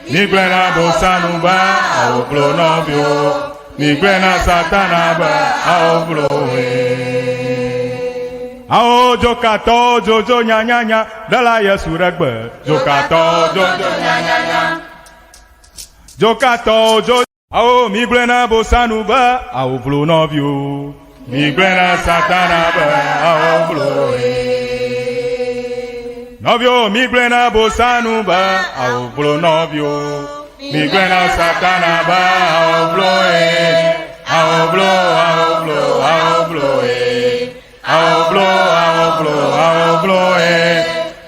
Niglena bosanuba, aoblo novio. Niglena satanaba, aoblo Ao jokato jojo nya nya nya dala Yesu regbe. Jokato jojo nya nya nya. Jokato jojo. Ao miglena bosanuba, aoblo novio. Niglena satanaba, aoblo Novio, miglena bosanuba, aoblo novio. Miglena satanaba, aoblo aoblo, aoblo, aoblo aoblo, aoblo, aoblo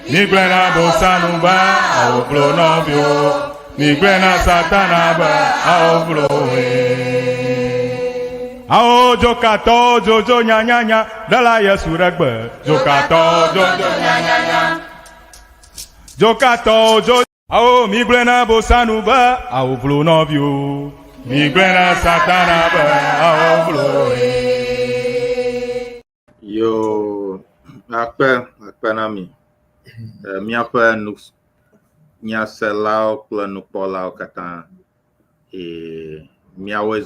Miglena bosanuba, aoblo novio. Miglena satanaba, aoblo Ao jokato jojo nya nya nya dala Yesu regbe. Jokato jojo nya nya nya. Jokato jo ao miglena bosanuba aoblo novio. Miglena satanaba aoblo Yo akpe nami. Miape nux nyaselao kple nukpɔlawo katã miawoe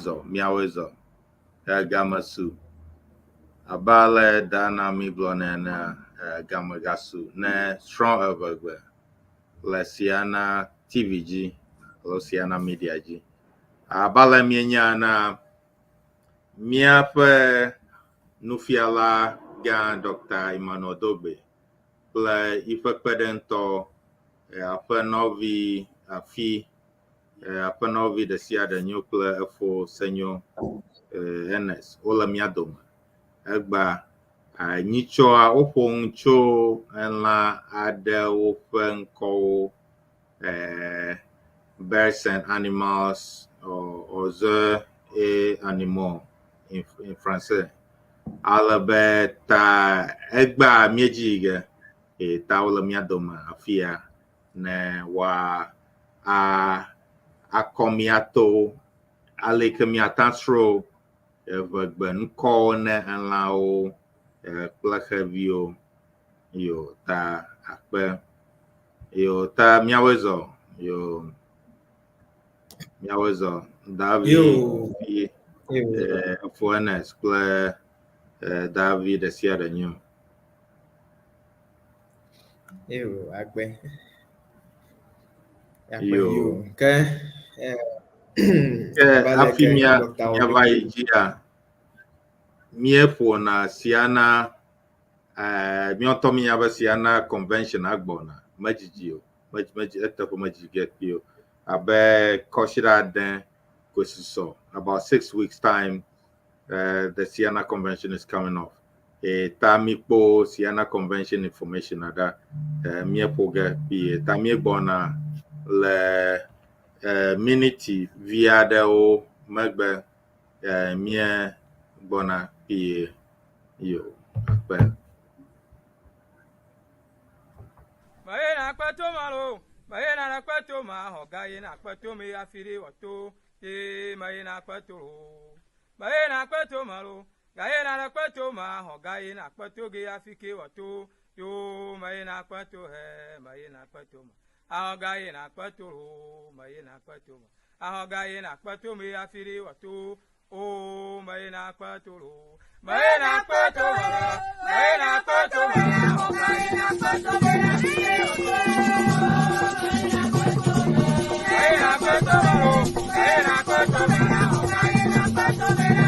gamesu abe ale Dana mi gblɔnɛ ene gamegasu ne srɔ̃ evegbe le Siana TV dzi alo Siana Media dzi. Abe ale mienya na míaƒe nufiala gã Dr. Emmanuel Dogbe kple yiƒe kpeɖeŋutɔ aƒenɔvi afi aƒenɔvi ɖe sia ɖe nyo kple efo senyo Ernest wole mía dome egba nyitsɔa woƒo ŋu tso elã aɖewo ƒe ŋkɔwo birds and animals or et animaux in français ale be ta egba miedzi ge ta wole mía dome afia ne wa akɔ mía to aleke míata srɔ̃ evegbe ŋkɔwo ne elãwo kple xeviwo yo ta akpe yo ta míawoe zɔ David efo Ernest kple David ɖe sia ɖe nyo akpe yo ke afi míava yi dzia míeƒona Siana míɔtɔ mínya be Siana convention agbɔna medzidzi o eteƒe medzidzi ge kpi o abe kɔsiɖa ade koe susɔ about 6 weeks time the Siana convention is coming off ta mikpo Siana convention information ada míeƒo ge kpi ta míegbɔna le miniti vi aɖewo megbe mie gbɔna kpi yo akpe Mayena kpeto malo, mayena na kpeto ma hoga yena kpeto me afiri wato, mayena kpeto, mayena kpeto malo, gayena na kpeto ma hoga yena kpeto ge afike wato, yo mayena kpeto mayena kpeto ma, ahoga yena kpeto, mayena kpeto ma, ahoga yena kpeto me afiri wato, oh mayena kpeto. Mayena kpeto mala, mayena kpeto mala, mayena kpeto mala, mayena kpeto mala, mayena kpeto mala, mayena kpeto mala,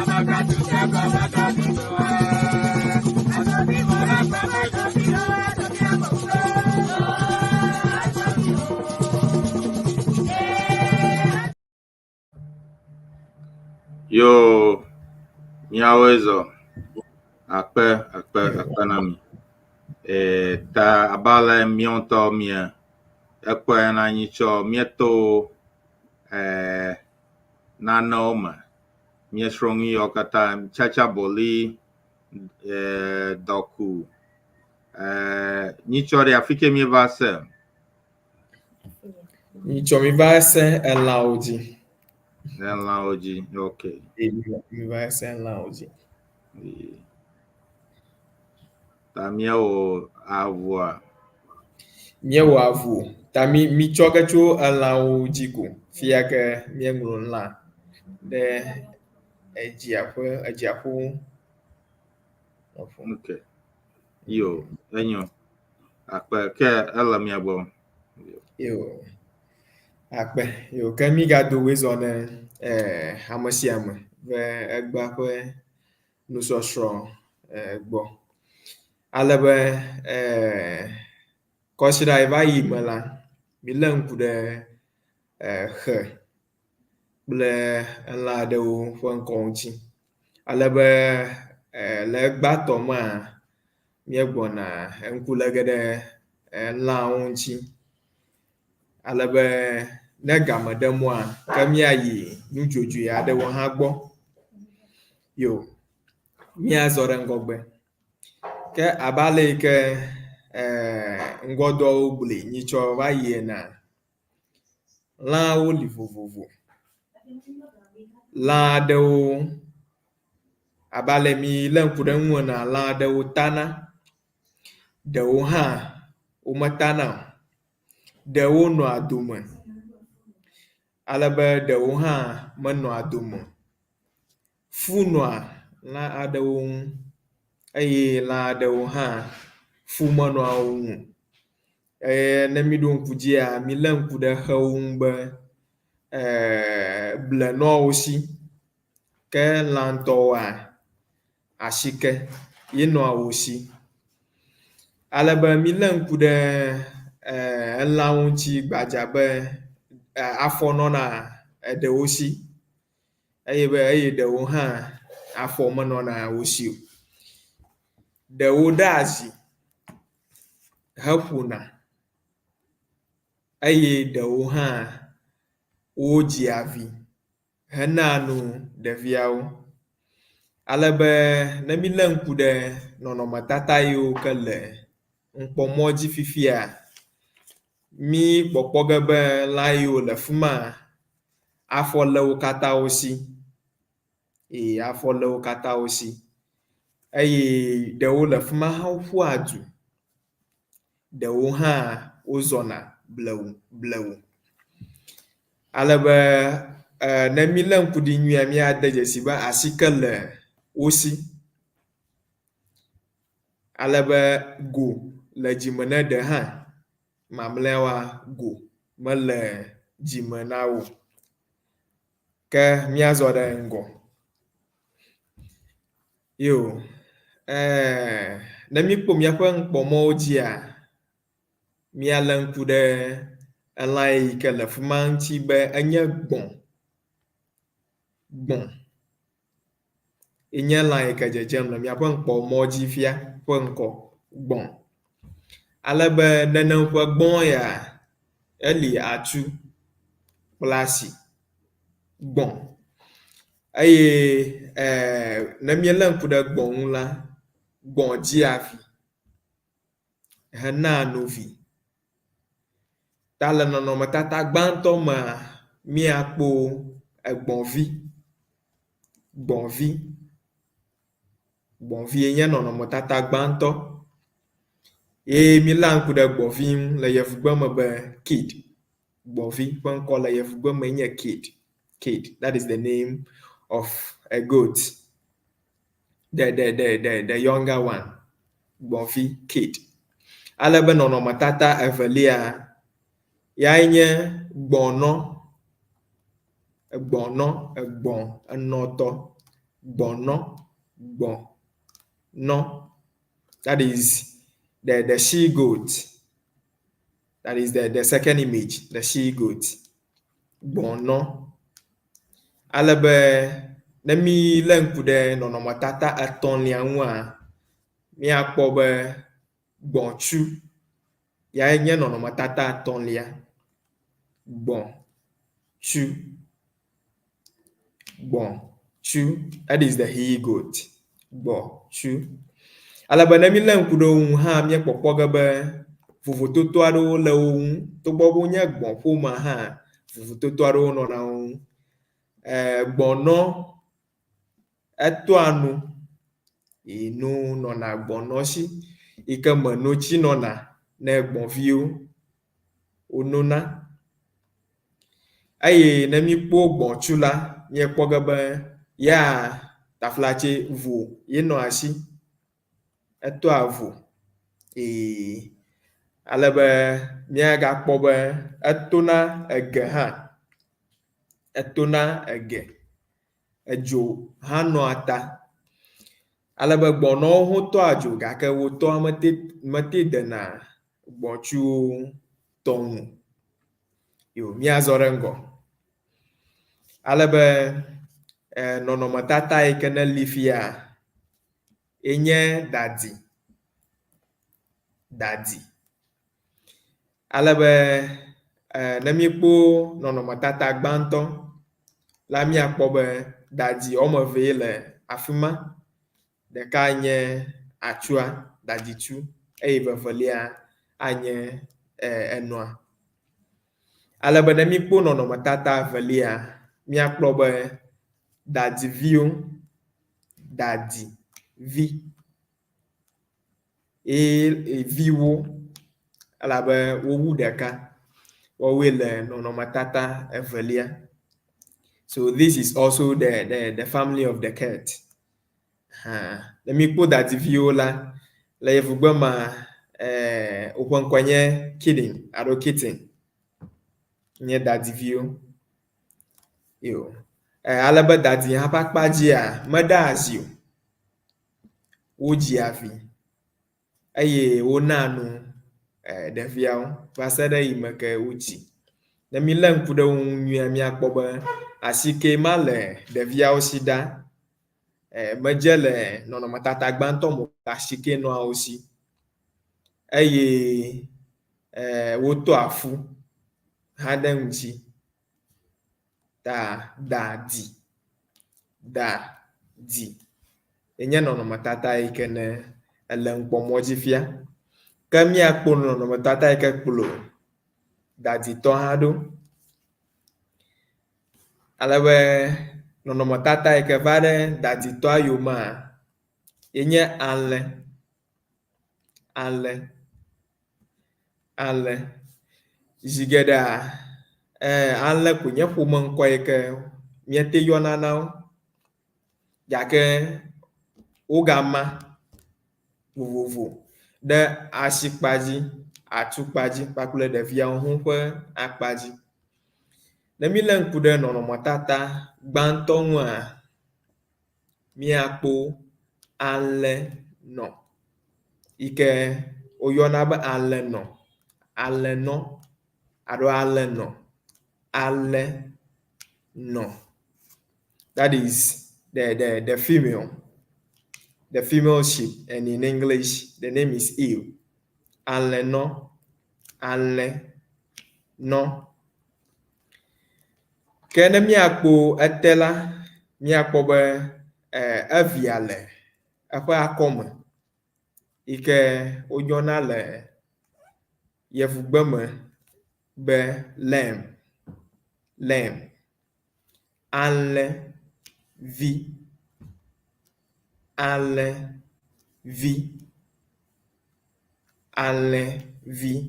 Yo, miawezo. Akpe nami. Ta abale mionto mie. Ekwe na nyicho mieto na noma. Mie shrongi yokata chacha boli doku. Nyicho de afike mie vase. Nicho mi va ese elã wo dzi. Nela oji, okay. Mi va ese elã wo dzi. Ta miawo avua. Míewɔ avu ta mi tsɔ ke tso elãwo dzi ko fia ke míeŋlɔ lã ɖe edziaƒo. Okay. Yo, enyo. Akpe ke ele mia gbɔ. Yo, akpe yo ke mi gado woe zɔ ne ame sia ame ve egba ƒe nusɔsrɔ̃ gbɔ. Ale be kɔsiɖa eva yi me la, mi lé ŋku ɖe xe kple elã aɖewo ƒe ŋkɔ ŋuti. Ale be le egbatɔ mea, míegbɔna ŋku le ge ɖe elãwo ŋuti. Ale be ne game ɖe mɔa, ke míayi nudzodzoe aɖewo hã gbɔ. Yo, míazɔ ɖe ŋgɔgbe. Ke abe ale yi ke ŋgɔdɔwo gblɔe nyitsɔ va yiena, lãwo li vovovo. Lã aɖewo abe ale mi lé ŋku ɖe ŋu ena, lã aɖewo tana, ɖewo hã wometana o, ɖewo nɔa dome, ale be ɖewo hã menɔa dome. Fu nɔa lã aɖewo ŋu eye lã aɖewo hã fu menɔa wo ŋu. Ne mi ɖo ŋku dzia, mi lé ŋku ɖe xewo ŋu be ble nɔa wo si, ke lã ŋutɔwoa, asike ye nɔa wo si. Ale be mi lé ŋku ɖe elãwo ŋuti gbadza be afɔ nɔna eɖewo si eye ɖewo hã afɔ menɔna wo si o. Ɖewo ɖe azi heƒona eye ɖewo hã wodzia vi henaa nu ɖeviawo. Ale be ne mi lé ŋku ɖe nɔnɔmetata yiwo ke le nukpɔmɔ dzi fifia, mi kpɔkpɔ ge be lã yiwo le fi ma afɔ lé wo katã wo si. Afɔ lé wo katã wo si. Eye ɖewo le fi ma hã woƒua du, ɖewo hã wozɔna blewu. Ale be ne mi lé ŋku ɖi nyuia, míade dzesi be asike le wo si. Ale be go le dzime ne ɖe hã, mamlɛawoa go mele dzime na wo. Ke míazɔ ɖe ŋgɔ. Yo, ne mi kpɔ míaƒe nukpɔmɔwo dzia, míalé ŋku ɖe elã yi ke le fi ma ŋuti be enye gbɔ̃. Enye lã yi ke dzedzem le míaƒe nukpɔmɔ dzi fia ƒe ŋkɔ, gbɔ̃. Ale be nenem ƒe gbɔ̃ ya, eli atu kple asi, gbɔ̃. Eye ne míelé ŋku ɖe gbɔ̃ ŋu la, gbɔ̃ dzia vi henaa novi. Ta le nɔnɔmetata gbãtɔ mea, míakpɔ gbɔ̃vi. Gbɔ̃vi nye nɔnɔmetata gbãtɔ. Ye mi lé ŋku ɖe gbɔ̃vi ŋu le yevugbe me be kid. Gbɔ̃vi ƒe ŋkɔ le yevugbe me nye kid. That is the name of a goat. The younger one. Gbɔ̃vi, kid. Ale be nɔnɔmetata evelia, yae nye gbɔ̃nɔ, enɔtɔ. Gbono, gbono. That is the she goat. That is the second image, the she goat. Gbono. Alebe nemi lenku de nonomatata etonlia ŋu a míakpɔ be gbɔ̃tsu ya nye nɔnɔmetata etɔ̃lia. Gbɔ̃tsu. That is the he goat. Gbɔ̃tsu. Alebe ne mílé ŋku ɖe wo ŋu hã míekpɔkpɔ ge be vovototo aɖewo le wo ŋu, togbɔ be wonye gbɔ̃ƒome hã, vovototo aɖewo nɔna wo ŋu. Gbɔ̃nɔ etoa nu, nu nɔna gbɔ̃nɔ si, yi ke me notsi nɔna ne gbɔ̃viwo wonona. Eye ne míkpɔ gbɔ̃tsu la, míekpɔ ge be ya taflatse vo ye nɔ asi. Etoa vo. Alebe míagakpɔ be etona ege hã. Etona ege. Edzo hã nɔa ta. Alebe gbɔ̃nɔwo ho tɔa dzo gake wo tɔa mete dena gbɔ̃tsuwo tɔ ŋu. Yo, míazɔ ɖe ŋgɔ. Alebe nɔnɔmetata yi ke ne li fia enye dadi. Dadi. Alebe ne míkpɔ nɔnɔmetata gbãtɔ la míakpɔ be dadi wɔme eve ye le afi ma. Ɖeka nye atsua, daditsu, eye vevelia anye enɔa. Alebe ne míkpɔ nɔnɔmetata evelia, míakpɔ be dadiviwo, dadivi, viwo, elabe wowu ɖeka, woawoe le nɔnɔmetata evelia. So this is also the family of the cat. Ne míkpɔ dadiviwo la, le yevugbe ma woƒe ŋkɔ nye kitten alo kitten. Nye dadiviwo. Yo. Alebe dadi hã ƒe akpadzia meɖa asi o. Wodzi avi eye wona nu ɖeviawo va se ɖe yi me ke wotsi. Ne mílé ŋku ɖe wo ŋu nyuie míakpɔ be asike ma le ɖeviawo si ɖa. Medze le nɔnɔmetata gbãtɔ me asike nɔa wo si. Eye wotɔ afu hã ɖe ŋuti. Dadi. Enye nɔnɔmetata yi ke ne ele ŋkpɔmɔ dzi fia. Ke míakpɔ nɔnɔmetata yi ke kplɔ daditɔ hã ɖo. Alebe nɔnɔmetata yi ke va ɖe daditɔa yomea, yenye alẽ. Alẽ. Zi geɖea, alẽ ko nye ƒome ŋkɔ yi ke míete yɔna na wo. Gake wogama vovovo ɖe asikpadzi, atukpadzi kpakple ɖeviawo hã ƒe akpadzi. Ne mílé ŋku ɖe nɔnɔmetata gbãtɔ ŋua, míakpɔ alẽnɔ yi ke woyɔna be alẽnɔ, alẽnɔ alo alẽnɔ, alẽnɔ. That is the female. The female sheep, and in English the name is ewe. Alẽnɔ, alẽnɔ. Ke ne míakpɔ ete la, míakpɔ be evia le eƒe akɔme yi ke woyɔna le yevugbe me be lamb. Alẽvi.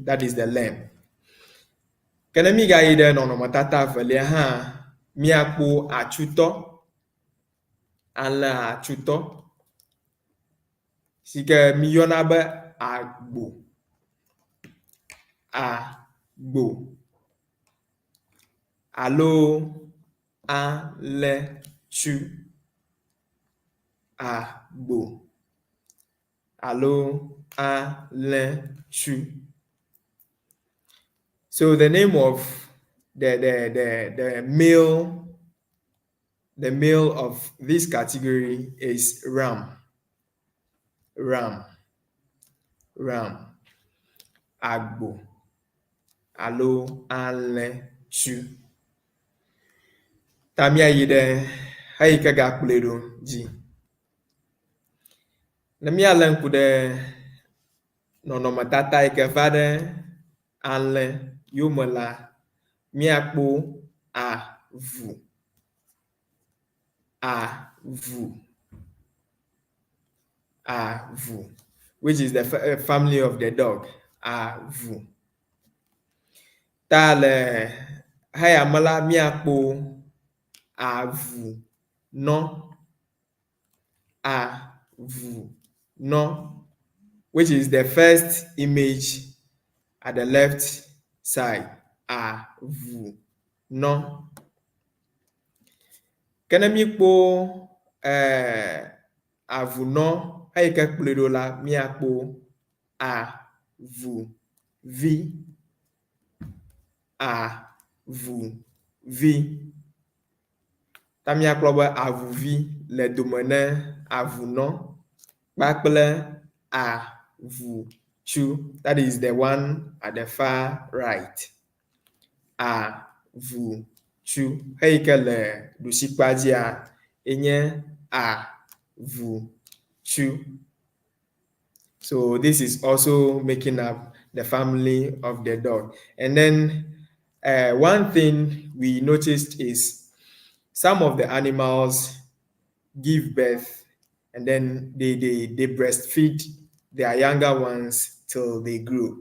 That is the lamb. Ke ne mígayi ɖe nɔnɔmetata evelia hã, míakpɔ atsutɔ. Alẽ atsutɔ si ke míyɔna be agbo. Alo alẽtsu. agbo alo alenchu. So the name of the male of this category is ram. Agbo alo alenchu. Tamia yide haika gakpuledo ji. Namia lenkude nonomatata ike vade alen yumela miakpo avu which is the family of the dog. Avu. Tale hayamala miakpo avu no, which is the first image at the left side. Avu no. Kenemipo avu no hayika kuledola miakpo avu vi. Tamia klobe avuvi le domene avuno bakple avuchu. That is the one at the far right. Avuchu. Heike le dusikpadzia enye avuchu. So this is also making up the family of the dog. And then one thing we noticed is some of the animals give birth and then they breastfeed their younger ones till they grow.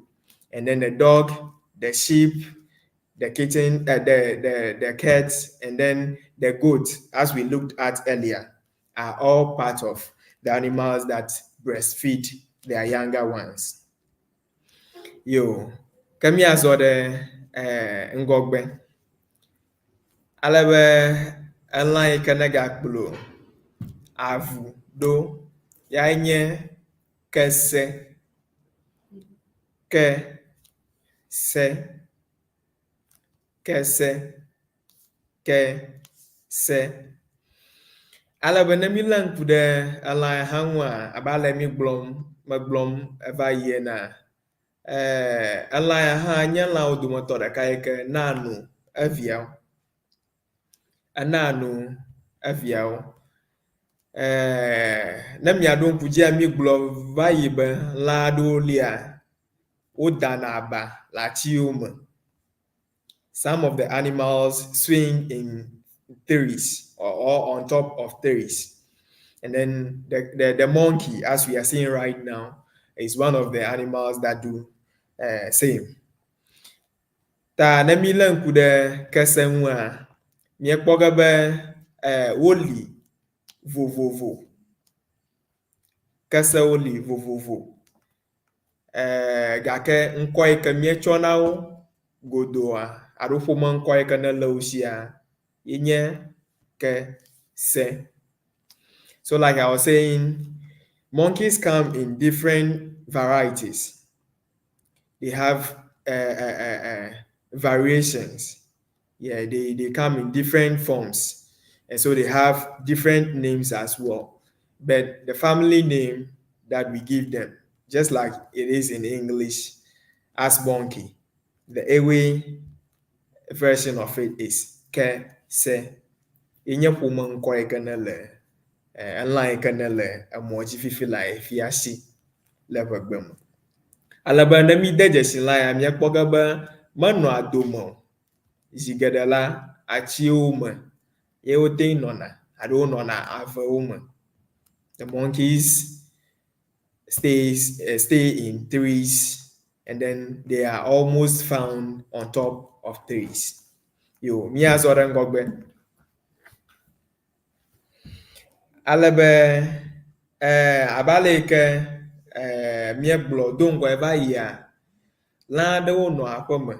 And then the dog, the sheep, the kitten, the cats, and then the goat, as we looked at earlier, are all part of the animals that breastfeed their younger ones. Yo, kami azode ngogbe. Alebe enlai kenega kplo avu do ya nye kese alebe ne mi lenku de enlai hanwa abale mi gblom eva yena enlai ha nye la odomoto ɖeka yike nanu eviawo. Ne miaɖo ŋku dzia mi gblɔ va yi be lã aɖewo lia wodana aba le atiwo me. Some of the animals swing in threes or on top of threes. And then the monkey, as we are seeing right now, is one of the animals that do same. Ta ne mi le ŋku ɖe kese ŋu a, miekpɔ ge be woli vovovo. Kesewo li vovovo. Gake ŋkɔ yike mietsɔ na wo godoa alo ƒome ŋkɔ yike ne le wo sia yenye kese. So like I was saying, monkeys come in different varieties. They have variations. Yeah, they come in different forms. And so they have different names as well. But the family name that we give them, just like it is in English as monkey, the Ewe version of it is kese. Inye pumo nkwa ikanele, enla ikanele, amoji fifila efiasi lebegbem. Alaba nemi dejesin la ya miekpoga ba mano adomo zigedela achi ome ye wote nona ado nona ave ome. The monkeys stay in threes, and then they are almost found on top of trees. Yo, mi azore ngogbe. Alebe abale ke mi blo dongo eva ya la de wo no akome.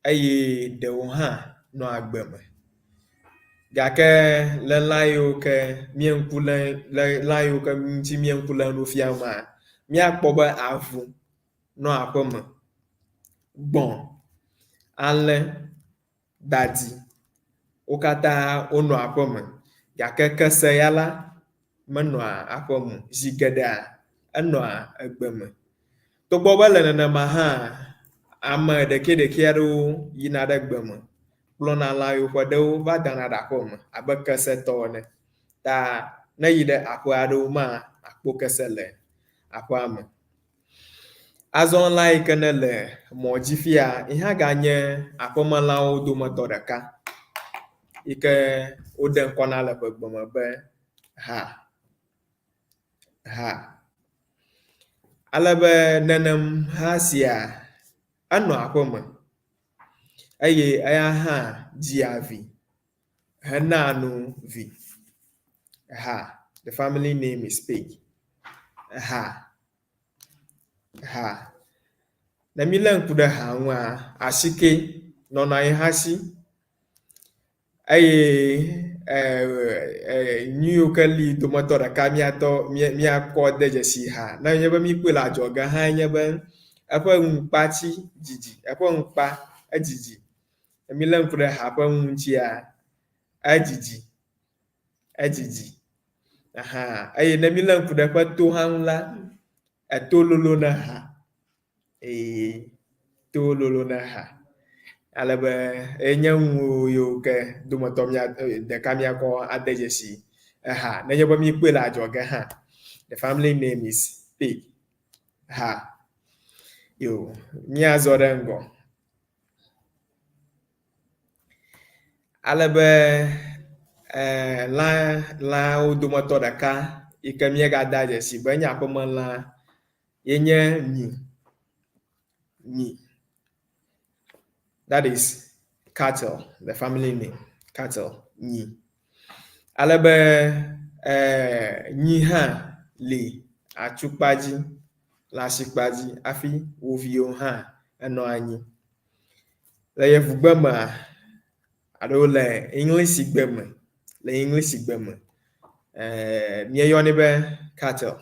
Eye de wo ha no agbeme. gake le lã yiwo ke míeŋku le lã yiwo ke ŋuti míeŋku le nu fiam ma míakpɔ be avu nɔ aƒe me, gbɔ̃, alẽ, dadi wo katã wonɔ aƒe me gake kese ya la menɔa aƒe me zi geɖea enɔa egbe me. Togbɔ be le nenema hã ame ɖekɛɖekɛ aɖewo yina ɖe gbe me kplɔna lã yiwo ƒe ɖewo va dana ɖe aƒe me abe kesetɔwo ene. Ta ne yi ɖe aƒe aɖewo ma akpɔ kese le aƒea me. Azɔ lã yi ke ne le mɔ dzi fia yi hã ganye aƒemelãwo dometɔ ɖeka yi ke wode ŋkɔ na le ƒegbe me be ha. Alebe nenem ha sia enɔ aƒe me eye eya hã dzia vi hena nu vi. Ha. The family name is Pig. Ha. Ne mi le ŋku ɖe ha ŋua, asike nɔnɔ anyi hasi eye nu yiwo ke li dometɔ ɖeka míakɔ de dzesi ha. Ne nye be míkpɔe le adzɔge hã nye be eƒe ŋukpatsi dzidzi, eƒe ŋukpa edzidzi. Ne mi le ŋku ɖe ha ƒe ŋu ŋutia edzidzi. Eye ne mi le ŋku ɖe eƒe to hã ŋu la, eto lolo ne ha. To lolo ne ha. Alebe enye ŋu yiwo ke dometɔ ɖeka míakɔ ade dzesi ha. Nenye be míkpɔe le adzɔge hã, the family name is Pig. Ha. Yo, míazɔ ɖe ŋgɔ. Alebe lãwo dometɔ ɖeka yi ke míegada dzesi be nye aƒemelã yenye nyi. That is cattle, the family name, cattle, nyi. Alebe nyi hã li atukpadzi, le asikpadzi hafi wo viwo hã enɔ anyi. Le yevugbe mea alo le Englishigbe me, míeyɔnɛ be cattle.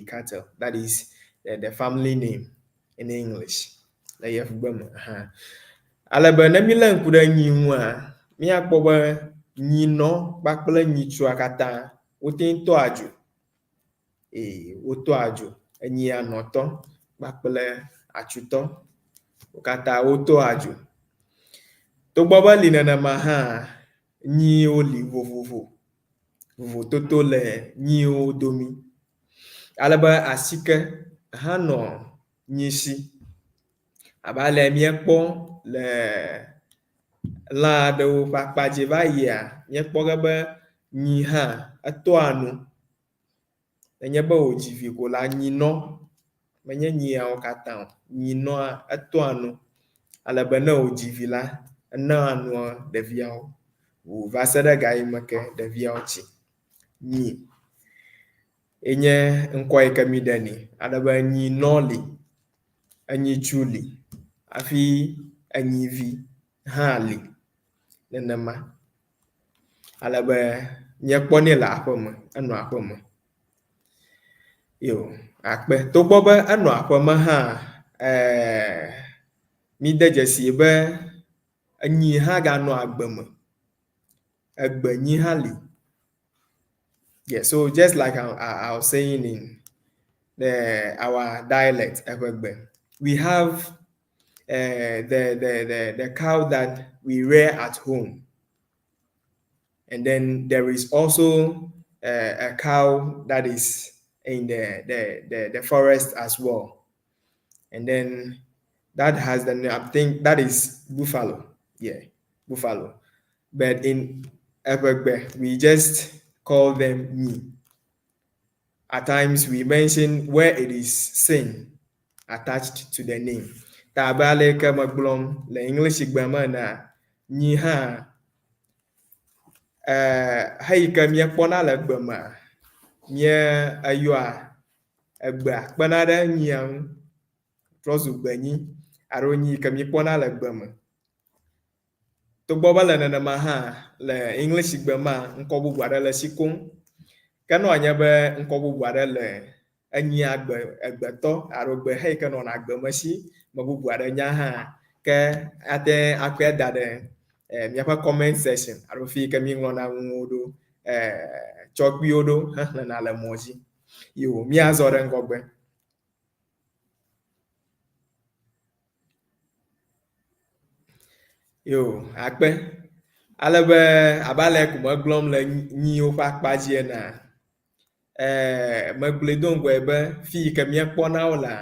Cattle, that is the family name in English. Le yevugbe me. Alebe ne mi le ŋku ɖe nyi ŋua, míakpɔ be nyinɔ kpakple nyitsua katã wote tɔ adzo. Wotɔ adzo. Enyia nɔtɔ kpakple atsutɔ wo katã wotɔ adzo. Togbɔ be li nenema hã nyiwo li vovototo le nyiwo domi. Alebe asike hã nɔ nyi si. Abe ale míekpɔ le lã aɖewo ƒe akpadzi va yia, míekpɔ ge be nyi hã etɔa nu. Nenye be wòdzi vi ko la, nyinɔ, menye nyiawo katã o. Nyinɔa etɔa nu. Alebe ne wòdzi vi la, enea nua ɖeviawo va se ɖe gayime ke ɖeviawo tsi. Nyi enye ŋkɔ yi ke mi ɖenɛ. Alebe nyinɔ li, enyitsu li, hafi enyivi hã li nenema. Alebe míekpɔnɛ le aƒe me, enɔ aƒe me. Yo, akpe. Togbɔ be enɔ aƒe me hã, mi de dzesi be enyi hã ganɔ agbe me. Egbenyi hã li. Yeah, so just like I was saying in our dialect, Ebegbe, we have the cow that we rear at home. And then there is also a cow that is in the forest as well. And then that has the name, I think that is buffalo. Yeah, buffalo. But in Ebegbe, we just call them Nyi. At times we mention where it is sin attached to the name. Tabale kamaglom le English gbamana Nyi ha haika mia pona le gbama mia ayua egba kpanada nyiam trozu gbanyi aro nyi kami pona le gbama tó gbọ́ bá le nenema hã le English gbe ma ŋkɔ bubu aɖe le esi kom ke nɔ anye be ŋkɔ bubu aɖe le enyi egbetɔ alo gbe heyi ke nɔna gbe me si me bubu aɖe nya hã ke ate akɔe da ɖe míaƒe comment section alo fi ke míŋlɔna nuwo ɖo tsɔkpuiwo ɖo hexlẽna le mɔ dzi. Yo, míazɔ ɖe ŋgɔgbe. Yo, akpe alebe abe ale ko megblɔm le nyiwo ƒe akpa dzi ena megblɔe do ŋgɔe be fi yi ke míekpɔna wo lea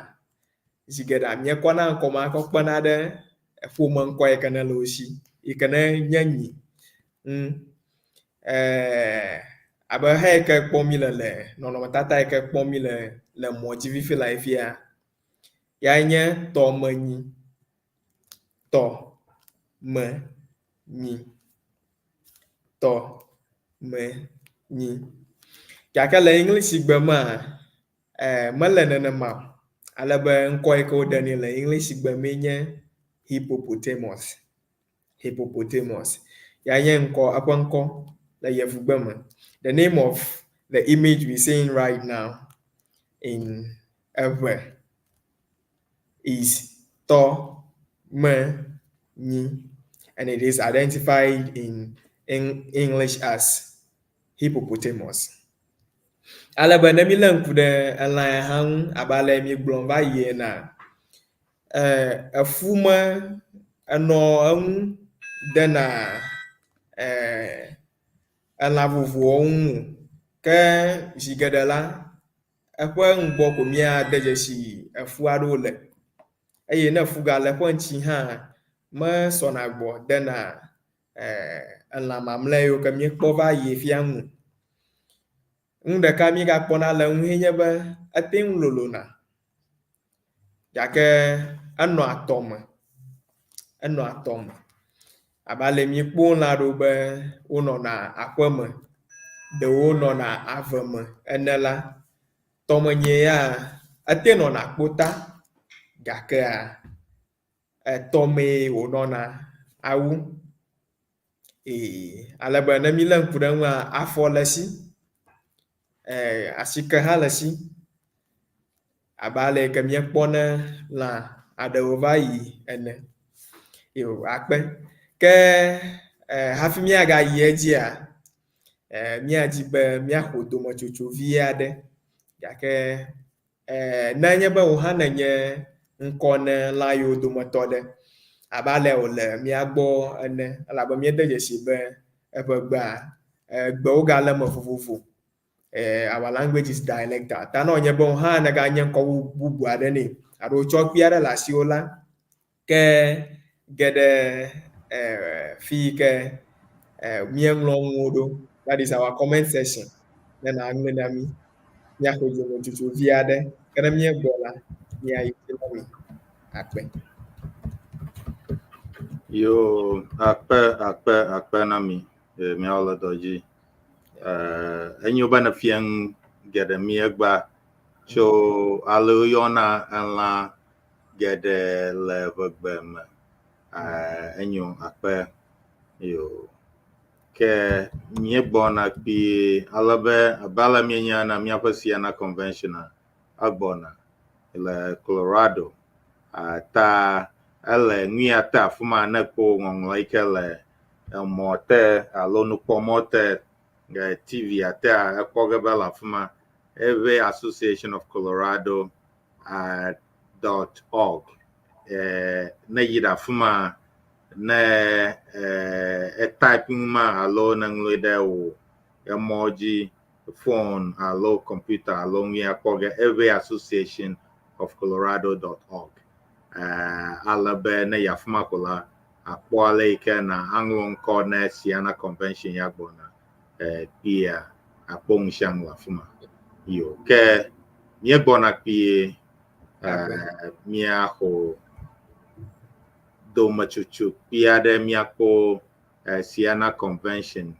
zi geɖe míekɔna ŋkɔ ma kɔ kpena ɖe ƒome ŋkɔ yi ke ne le wo si yi ke ne nye nyi abe he yi ke kpɔm mi le nɔnɔmetata yi ke kpɔm mi le mɔ dzi fifi le afia ya nye tɔmenyi tɔmenyi tɔmenyi gake le English gbe ma mele nenema alebe ŋkɔ yi ke woɖenɛ le English gbe mee nye hippopotamus ya nye ŋkɔ eƒe ŋkɔ le yevugbe me. The name of the image we seeing right now in Ever is tɔmenyi, and it is identified in English as hippopotamus. Alebe ne mi le ŋku ɖe elã ya hã ŋu abe ale mi gblɔm va yi ena efume enɔ eŋu dena elã vovovowo ŋu ke zi geɖe la eƒe ŋgbɔ ko míade dzesi efu aɖewo le eye ne fu gale eƒe ŋtsi hã mesɔna gbɔ dena elã mamlɛ yiwo ke míekpɔ va yi fia ŋu. Ŋu ɖeka mi gakpɔna le ŋu nye be ete ŋu lolona gake enɔ atɔme abe ale mi kpɔ lã ɖo be wonɔna aƒe me ɖewo nɔna ave me ene la tɔmenyi ya ete nɔna kpota gakea tɔmee wònɔna awu alebe ne mi le ŋku ɖe ŋua afɔ le esi asike hã le esi abe ale ke míekpɔne lã aɖewo va yi ene. Yo, akpe ke hafi míagayi edzia míadi be míaxɔ dometsotso vi aɖe gake ne nye be wò hã nenye ŋkɔ ne lã yiwo dometɔ ɖe abe ale wòle mía gbɔ ene elabe míede dzesi be eƒe gbea gbewo gale me vovovo. Our language is dialectal. Ta ne wònye be wò hã neganye ŋkɔ bubu aɖe nɛ alo tsɔkpui aɖe le asiwò la ke geɖe fi yi ke míeŋlɔ nuwo ɖo, that is our comment section, ne naŋlɔe na mi míaxɔ dometsotso vi aɖe ke ne míegbɔ la míayi na mi akpe. Yo, akpe na mi míawo le dɔ dzi. Enyo be ne fia geɖe míegba tso ale woyɔna elã geɖe le ʋegbe me. Enyo akpe yo ke míegbɔna kpui alebe abe ale míenya na míaƒe Siena convention egbɔna le Colorado ta ele nuya te afi ma ne kpɔ ŋɔŋlɔ yi ke le emɔ te alo nukpɔmɔ te TV ate ekpɔ ge be le afi ma eve Association of Colorado .org ne yi ɖe afi ma ne type ma alo ne ŋlɔe ɖe wò emɔ dzi phone alo computer alo nu akpɔ ge eve Association of Colorado.org alebe ne yi afi ma ko la akpɔ ale yi ke na aŋlɔ ŋkɔ ne Siena convention ya gbɔna kpia akpɔ ŋusia ŋlɔ afi ma yo ke míegbɔna kpui míaxɔ dometsotso kpui aɖe míakpɔ Siena convention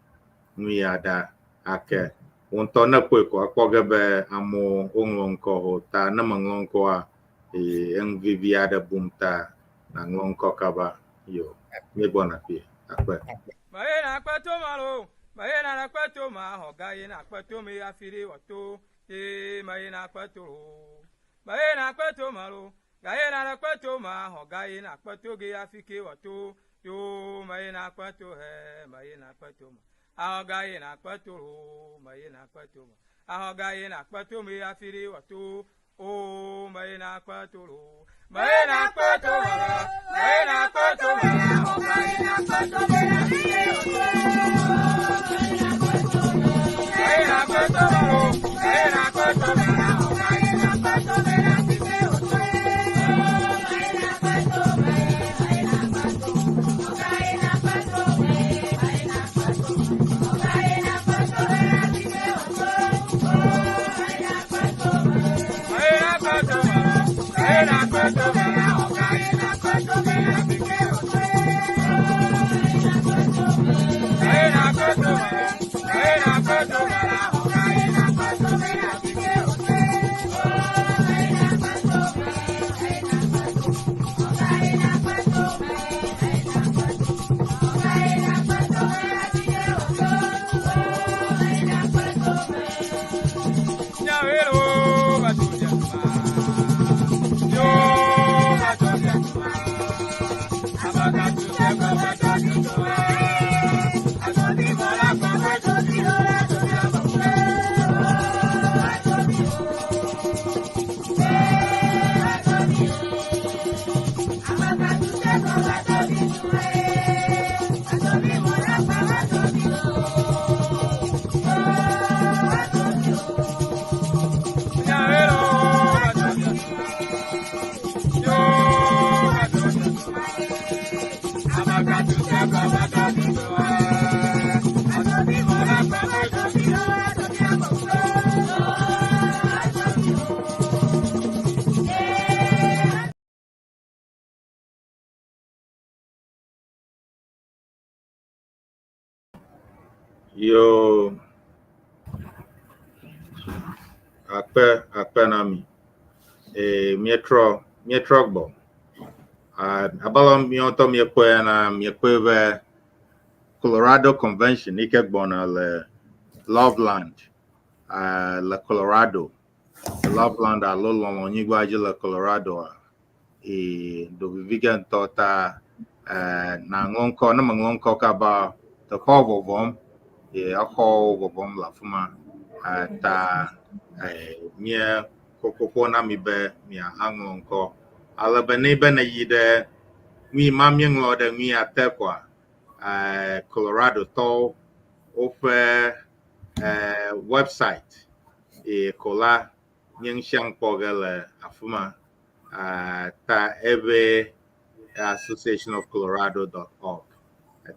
nu ya ɖa ake wo ŋutɔ ne kpɔe ko akpɔ ge be amewo woŋlɔ ŋkɔ o ta ne meŋlɔ ŋkɔa eŋu vivi aɖe bum ta naŋlɔ ŋkɔ kaba yo míegbɔna kpui akpe Maye na kweto malo. Maye na kweto ma hogaye na kweto me afiri wato. Maye na kweto. Maye na kweto malo. Gaye na kweto ma hogaye na kweto ge afike wato. Yo maye na kweto he maye na kweto ma. Ahogaye na kweto maye na kweto ma. Ahogaye na kweto me afiri wato. Oh maye na kweto. Maye na kweto malo. Maye na kweto ma hogaye na kweto me afiri yo akpe nami mietro gbo abalom mioto miekwe na miekwe Colorado Convention ike gbona le Loveland le Colorado Loveland a lolo onigwa ji le Colorado do vivigen tota na ngonko na ngonko ka ba to cover vom ako vom la fuma ta mie kokoko na mi be mi angonko ala be ne be na yide mi mamye ngode mi atekwa Colorado to ofe website kola nyeng shang pogele afuma ta ebe Association of Colorado.org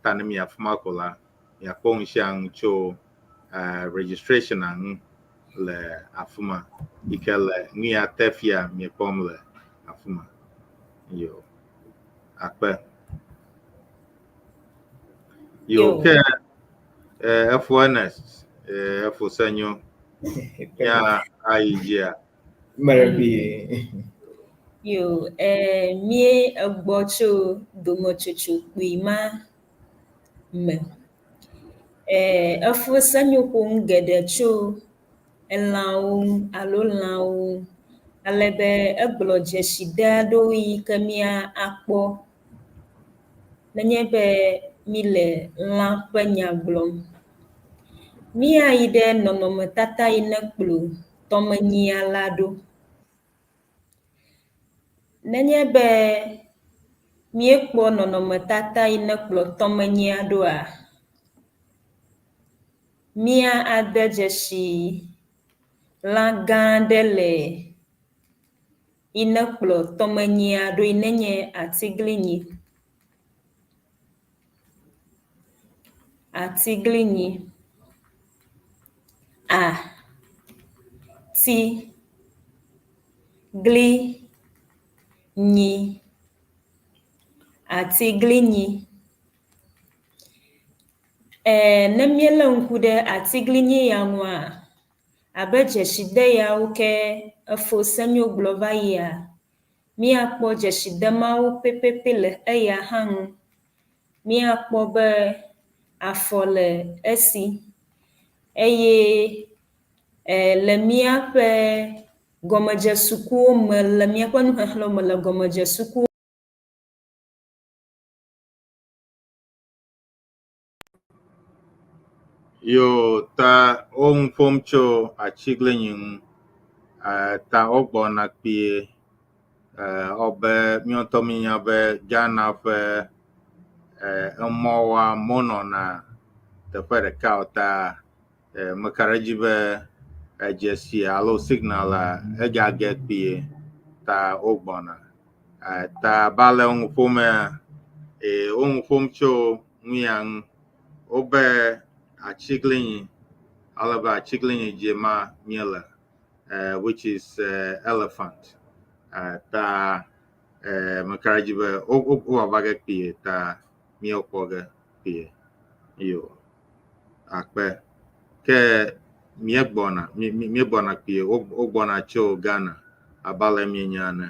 ta ne mi afuma kola ya pong shang cho registration ang le afuma ikele mi atefia mi pom le afuma yo akpe yo ke FONS FOSenyo ya aijia Marabi. Yo, mie agbocho domochocho kuima me. Afo sanyo kung gedecho elaung alolaung alebe agboje shida doi kamia akpo nanyebe mile la panya blom. Mia ide nonomo tata inakplu tomani alado. Nanyebe miekpo nonomo tata inakplu tomani adoa. Mia adejeshi la gandele inakplu tomani ado inenye atiglinyi. Atiglinyi. A ti gli nyi atiglinyi nemiele nkude atiglinyi ya nwa abeje shide ya uke afo sanyo glova ya mi akpo je shide ma u pepepe le eya hang míakpɔ be afɔ le esi eye le míaƒe gɔmedzesukuwo me le míaƒe nuxexlẽwo me le gɔmedzesukuwo Yo ta ƒom tso atiglinyi ŋu ta wogbɔna kpie obe míɔtɔ mínya be Ghana ƒe emɔwoa monɔna teƒe ɖeka o ta meka ɖe edzi be dzesi alo signal egage kpie ta wogbɔna ta bale ŋu ƒomea wo ŋu ƒom tso nuya ŋu wobe atiglinyi alebe atiglinyi dze ma míele which is elephant ta meka ɖe edzi be wova ge kpie ta míekpɔ ge kpie yo akpe ke míegbɔna kpie wogbɔna tso Ghana abe ale míenya ene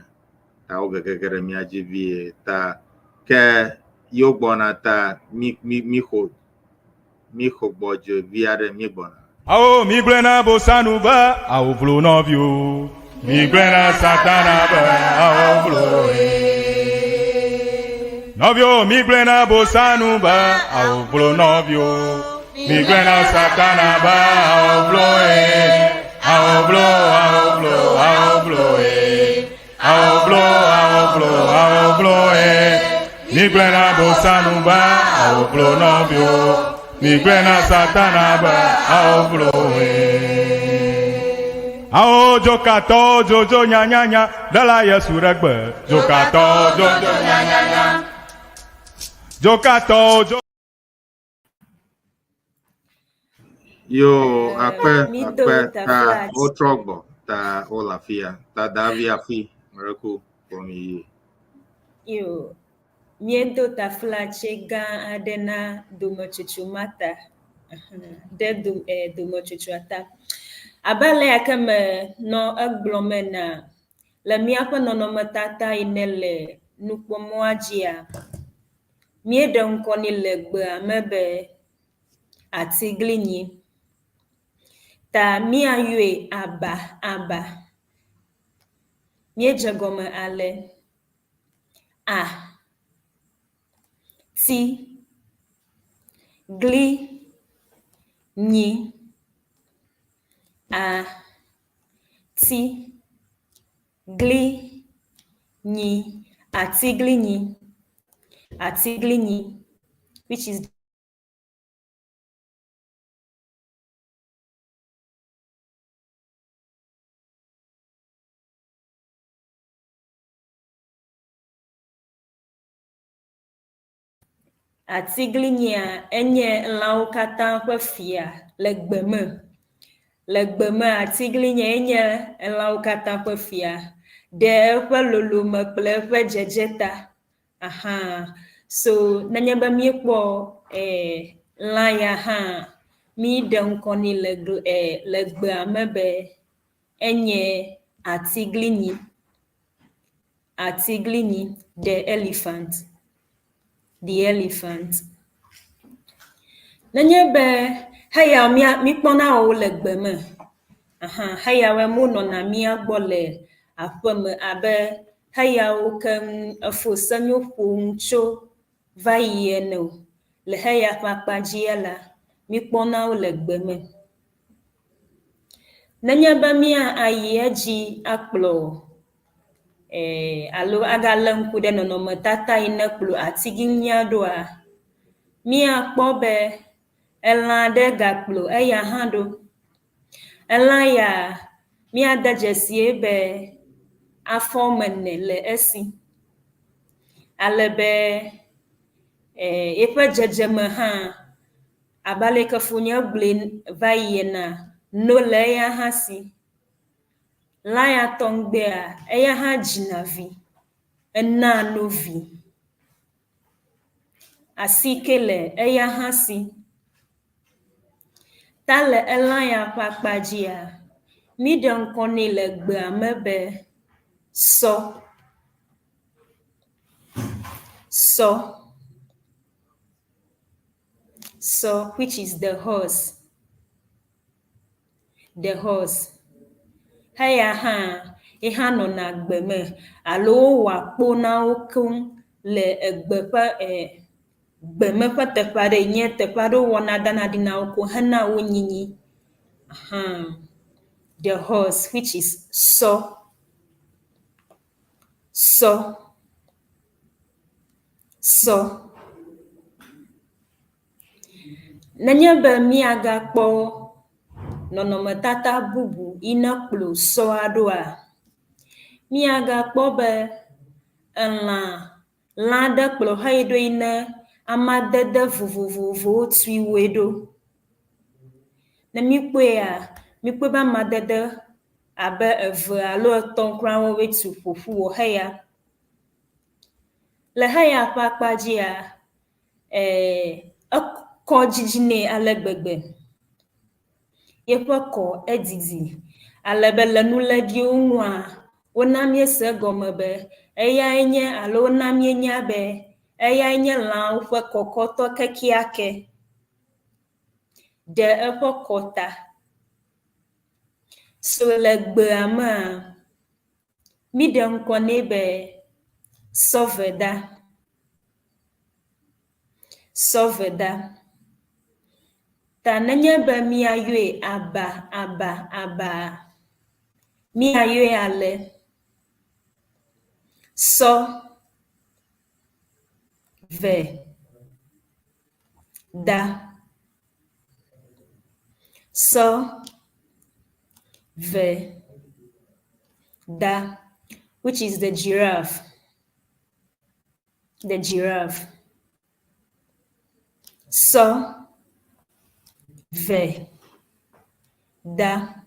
ta wogege ge ɖe mía dzi vie ta ke yewo gbɔna ta míxɔ gbɔdzɔe vi aɖe míegbɔna. Awo migblẽ na bosanu be awo vlo nɔviwo. Migblẽ na Satana be awo vlo. Nɔviwo migblẽ na bosanu be awo vlo nɔviwo. Migblẽ na Satana be awo vlo awo vlo awo vlo awo vlo awo vlo awo vlo awo vlo Migblẽ na bosanu be awo vlo nɔviwo. Migblẽ na Satana be awo vlo awo dzokatɔ dzodzo nyanyanya ɖela Yesu ɖe gbe dzokatɔ dzodzo nyanyanya dzokatɔ dzo. Yo akpe ta wotrɔ gbɔ ta wole afia ta davi afi mereku kpɔmi yi. yo míedo taflatse gã aɖe na dometsotso ma ta ɖe dometsotoa ta abe ale yake me nɔ egblɔm ena le míaƒe nɔnɔmetata yi ne le nukpɔmɔa dzia míeɖe ŋkɔ nɛ le gbea me be atiglinyi ta míayɔe aba aba míedze gɔme ale a ti gli nyi a ti gli nyi atiglinyi atiglinyi which is atiglinyia enye lãwo katã ƒe fia le gbeme. Le gbeme atiglinyi enye lãwo katã ƒe fia ɖe eƒe lolome kple eƒe dzedze ta. Aha. So nenye be míekpɔ lã ya hã míɖe ŋkɔ nɛ le gbea me be enye atiglinyi. Atiglinyi the elephant. The elephant. Nenye be heya míkpɔna wo le gbe me. Heyawoe monɔna mía gbɔ le aƒeme abe heyawo keŋ efo senyo ƒom tso va yi ene o. Le heya ƒe akpa dzia la, míkpɔna wo le gbe me. Nenye be míayi edzi akplɔ alo agale ŋku ɖe nɔnɔmetata yi ne kplɔ atiglinyia ɖoa, míakpɔ be elã ɖe gakplɔ eya hã ɖo. Elã ya míade dzesie be afɔ woame ene le esi. Alebe eƒe dzedzeme hã abe aleke fonye gblɔe va yi ena no le eya hã si. Lã ya tɔŋgbea eya hã dzina vi, ena no vi. Asike le eya hã si. Ta le elã ya ƒe akpa dzia, míɖe ŋkɔ nɛ le gbea me be sɔ. Sɔ. So, which is the horse. The horse. Haya ha, iha no na gbeme, alo wa kpo na okun le egbepa gbeme ƒe teƒe aɖe nye teƒe aɖe wɔna dana ɖi na wo ko hena wo nyinyi. The horse, which is so. So. So. Nenye be miagakpɔ nɔnɔmetata bubu yi ne kplɔ sɔ aɖoa, miagakpɔ be lã aɖe kplɔ heyi ɖo yi ne amadede vovovowo tui woe ɖo. Ne mikpɔea, mikpɔ be amadede abe eve alo etɔ̃ kura woe tu ƒoƒu wɔ heya. Le heya ƒe akpa dzia, ekɔ dzidzi nɛ ale gbegbe. Yeƒe kɔ edidi ale be le nuledziwo ŋua, wona miese egɔme be eyae nye alo wona mienya be eyae nye lãwo ƒe kɔkɔtɔ kekeake. Ɖe eƒe kɔta. So le gbea mea, mi ɖe ŋkɔ nɛ be sɔveda. Sɔveda. Ta nenye be miayɔe aba, miayɔe ale. Sɔ, ve, da. Sɔ, ve, da, which is the giraffe. The giraffe. Sɔ, ve, da.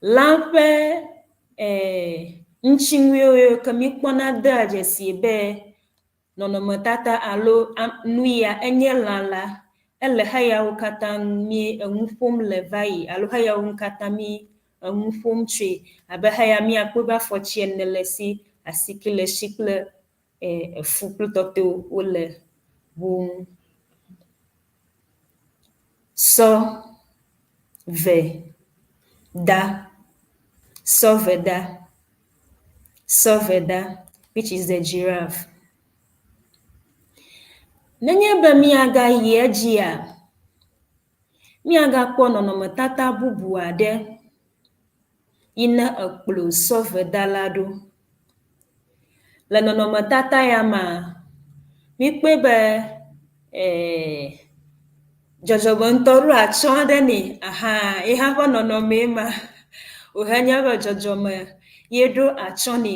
Lã ƒe ŋutsunuwo ke mi kpɔna de adzesie be nɔnɔmetata alo nu ya enye lã la, ele heyawo katã mi eŋu ƒom le va yi alo heyawo katã mi eŋu ƒom tsoe abe heya miakpɔ be afɔtsi ene le si, asike le si kple efu kple tɔtɔewo wole wo ŋu. Sɔ, ve, da. Sɔveda. Sɔveda, which is the giraffe. Nenye be miagayi edzia, miagakpɔ nɔnɔmetata bubu aɖe yi ne ekplɔ sɔveda la ɖo. Le nɔnɔmetata ya mea, mikpɔe be dzɔdzɔme ŋutɔ ɖo atsyɔ̃ aɖe nɛ. Yeha ƒe nɔnɔmee ma, wohenye be dzɔdzɔme ye ɖo atsyɔ̃ nɛ.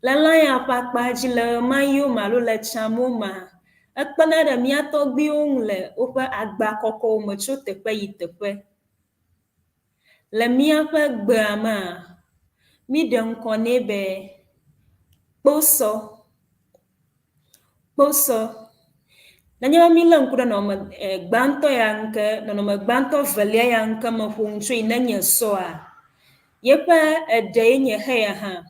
Le lã ya ƒe akpa dzi le ɣe ma ɣiwo me alo le tsãmewo mea, ekpena ɖe mia tɔgbuiwo ŋu le woƒe agba kɔkɔwo me tso teƒe yi teƒe. Le miaƒe gbea mea, mi ɖe ŋkɔ nɛ be kposɔ. Kposɔ. Nenye be mi le ŋku ɖe gbãtɔ ya ŋke, nɔnɔme gbãtɔ velia ya ŋke me ƒom tso yi ne nye sɔa, yeƒe eɖe ye nye heya hã.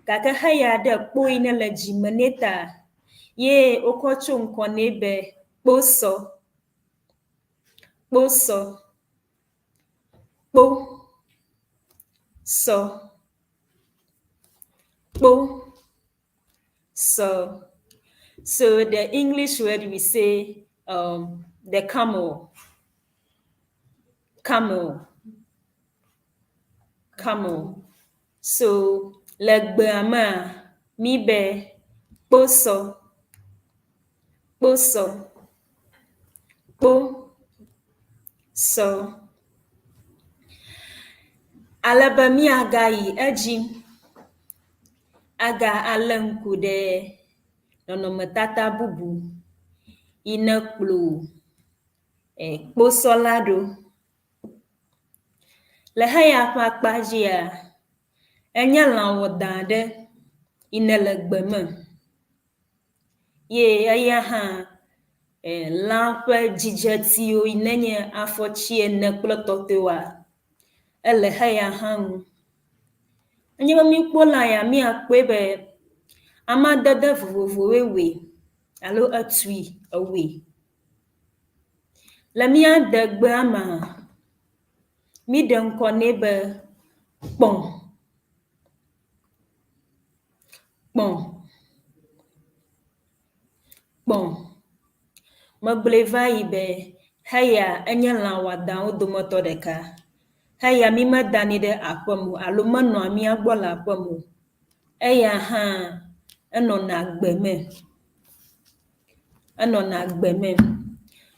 Gake heya ɖe kpo yi ne le dzime nɛ ta, ye wokɔ tso ŋkɔ nɛ be kposɔ. Kposɔ. Kpo. Sɔ. Kpo. Sɔ. So the English word we say the camel. Camel. Camel. So le gbea mea, mi be kposɔ. Kposɔ. Kpo. Sɔ. Ale be miagayi edzi, aga ale ŋku ɖe nɔnɔmetata bubu yi ne kplɔ kposɔ la ɖo. Le heya ƒe akpa dzia, enye lã wɔdã aɖe yi ne le gbe me. Ye eya hã lã ƒe dzidzetiwo yi ne nye afɔtsi ene kple tɔtɔewoa, ele heya hã ŋu. Nenye be mikpɔ lã ya, miakpɔe be amadede vovovowoe woe alo etui ewoe. Le mia degbea ma mi de ŋkɔ nɛ be kpɔn. Megblɔe va yi be heya enye lã wɔadãwo dometɔ ɖeka. Heya mi medanɛ ɖe aƒe me o alo menɔa mia gbɔ le aƒe me o. Eya hã enɔna gbe me.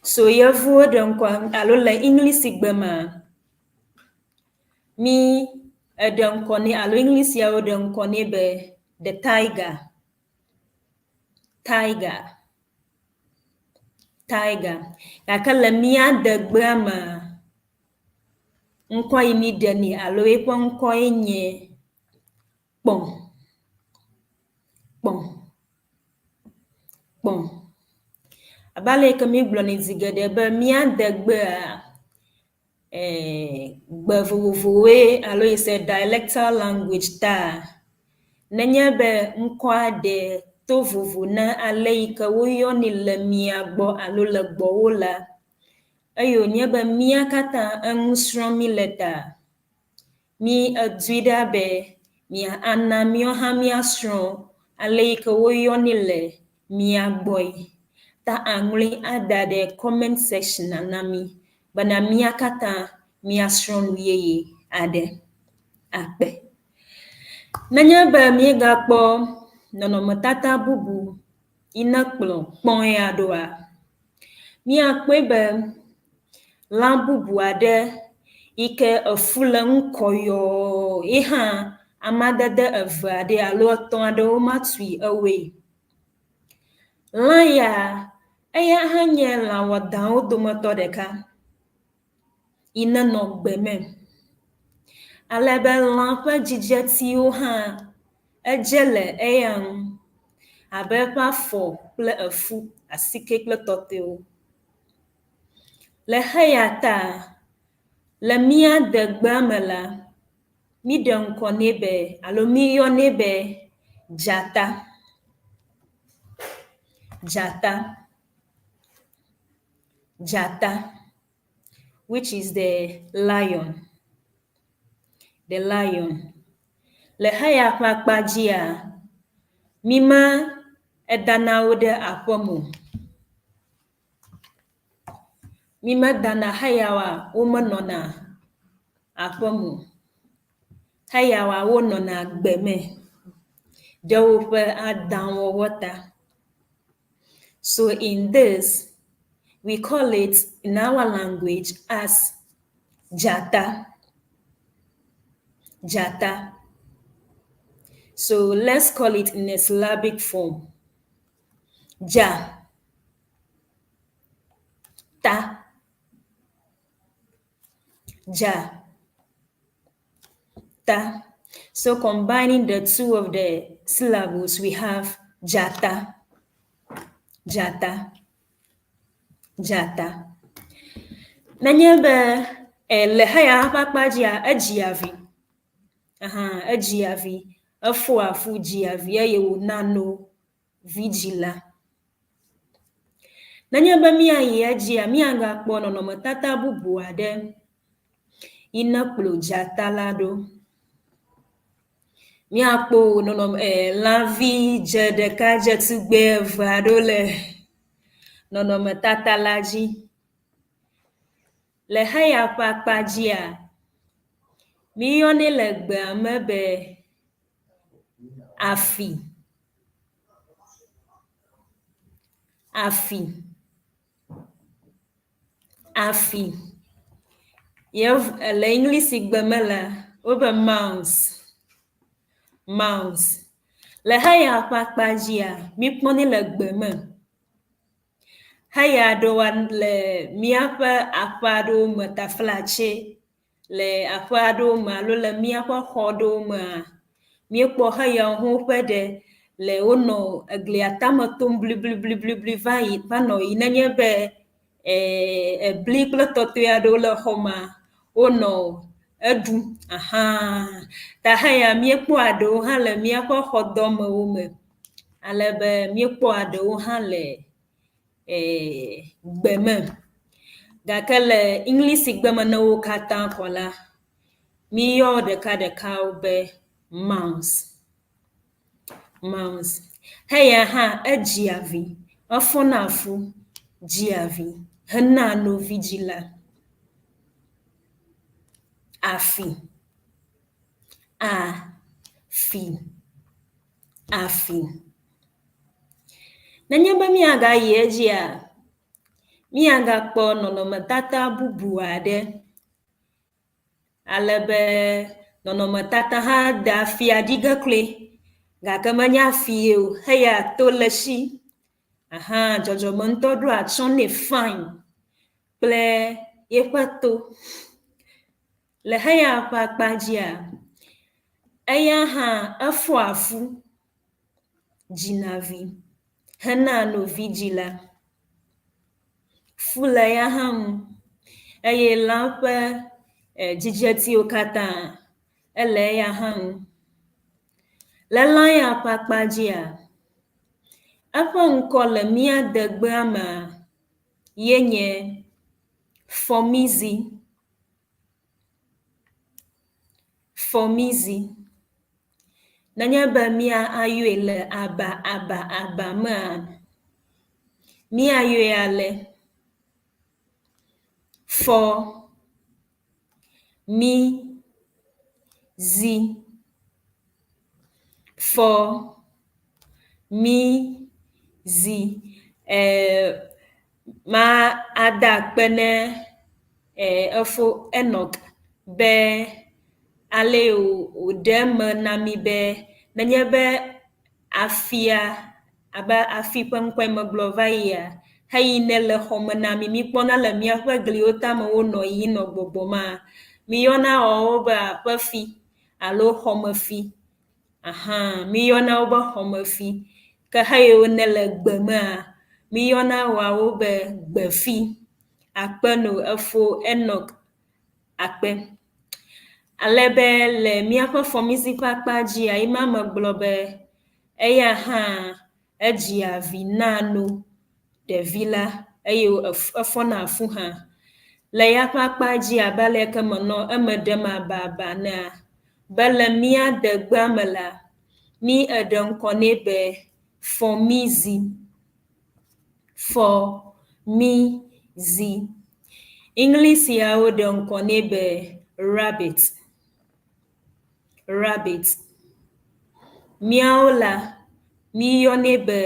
So yevuwo ɖe ŋkɔ alo le Englishigbe ma mi eɖe ŋkɔ nɛ alo Englishiawo ɖe ŋkɔ nɛ be the tiger. Gake le mia degbea me ŋkɔ yi mi ɖe nɛ alo eƒe ŋkɔ ye nye kpɔn. Abe ale yi ke mi gblɔ nɛ zi geɖe be mia degbea gbe vovovowoe alo is a dialectal language ta nenye be ŋkɔa ɖe to vovo na ale yi ke woyɔnɛ le mia gbɔ alo le gbɔwo la, eye wònye be mia katã eŋu srɔ̃ mi le ta, mi edui ɖa be ana míawo hã míasrɔ̃ ale yi ke woyɔnɛ le mia gbɔe. Ta aŋlɔe ada ɖe comment section na mi bena mia katã míasrɔ̃ nu yeye aɖe akpe. Nenye be míegakpɔ nɔnɔmetata bubu yi ne kplɔ kpɔn ya ɖoa, míakpɔe be lã bubu aɖe yi ke efu le ŋu kɔyɔɔ ye hã amadede eve aɖe alo etɔ̃ aɖewo ma tui ewoe. Lã ya eya hã nye lã wɔdãwo dometɔ ɖeka yi ne nɔ gbe me. Alebe lã ƒe dzidzetiwo hã edze le eya ŋu abe eƒe afɔ kple efu, asike kple tɔtɔewo. Le heya ta le mia degbea me la, mi ɖe ŋkɔ nɛ be alo mi yɔnɛ be dzata. Which is the lion. Le heya ƒe akpa dzia, mi me edana wo ɖe aƒe me o. Mi medana heyawoa, wo menɔna aƒe me o. Heyawoa, wonɔna gbe me ɖe woƒe adãwɔwɔ ta. So in this, we call it in our language as dzata. So let's call it in a syllabic form. Ja, ta, ja, ta. So combining the two of the syllables, we have jata. Nenye be le heya ƒe akpa dzia edzia vi. Edzia vi. Efɔ afu dzia vi eye wòna no vidzila. Nenye be miayi edzia, miagakpɔ nɔnɔmetata bubu aɖe yi ne kplɔ dzata la ɖo. Miakpɔ lãvi dze ɖeka dze tugbe eve aɖewo le nɔnɔmetata la dzi. Le heya ƒe akpa dzia, miyɔnɛ le gbea me be afi. Le Englishigbe me la, wobe mouse. Le heya ƒe akpa dzia, mikpɔnɛ le gbe me. Heya ɖewoa le míaƒe aƒe aɖewo me, taflatse le aƒe aɖewo me alo le míaƒe xɔ aɖewo mea, míekpɔ heyawo hã woƒe ɖe le wonɔ eglia tame tom blibliblibli va nɔ yi. Nenye be ebli kple tɔtɔe aɖewo le xɔ mea, wonɔ eɖum. Ta heya míekpɔ eɖewo hã le míaƒe xɔdɔmewo me. Alebe míekpɔ eɖewo hã le gbe me. gake le English gbeme ne wo katã xɔ la míyɔ ɖekaɖekawo be mouse heya hã edzia vi efɔna fu dzia vi hena novi dzila afi nenye be míagayi edzia míagakpɔ nɔnɔmetata bubu aɖe alebe nɔnɔmetata hã da afia ɖige kloe gake menye afie o heya to le esi dzɔdzɔme ŋutɔ ɖo atsɔ nɛ fine kple yeƒe to le heya ƒe akpa dzia eya hã efɔ afu dzina vi hena novi dzila fu le ya hã ŋu eye lã ƒe dzidzetiwo katã ele ya hã ŋu le lã ya ƒe akpa dzia eƒe ŋkɔ le mía degbea mea ye nye fɔmizi nenye be mía ayɔe le aba mea míayɔe ale fɔmizi ma ada akpe ne efo Enoch be ale wòɖe me na mi be nenye be afia abe afi ƒe ŋkɔe megblɔ va yia heyi ne le xɔme na mi míkpɔna le míaƒe gliwo tame wonɔ yi nɔ gbɔgbɔma míyɔna wɔwo be aƒefi alo xɔmefi míyɔna wo be xɔmefi ke heyiwo ne le gbemea míyɔna wɔawo be gbefi akpeno efo Enoch akpe alebe le míaƒe fɔmizi ƒe akpa dzia yi ma megblɔ be eya hã edzia vi na no ɖevi la eye efɔna fu hã le ya ƒe akpa dzi abe aleke menɔ eme ɖem aba nea be le mía degbea me la mí eɖe ŋkɔ nɛ be fɔmizi English yawo ɖe ŋkɔ nɛ be rabbit míawo la míyɔnɛ be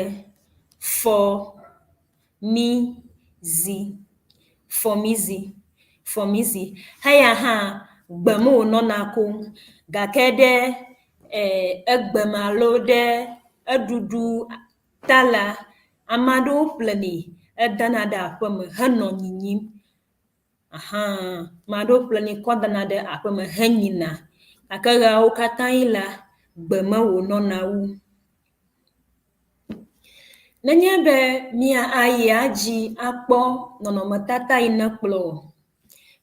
fɔmizi heya hã gbeme wònɔna kom gake ɖe egbeme alo ɖe eɖuɖu ta la ame aɖewo ƒlenɛ edana ɖe aƒeme henɔ nyinyim ame aɖewo ƒlenɛ kɔ dana ɖe aƒeme henyina gake ɣeawo katã yi la gbeme wònɔna wu nenye be míayi adzi akpɔ nɔnɔmetata yi ne kplɔ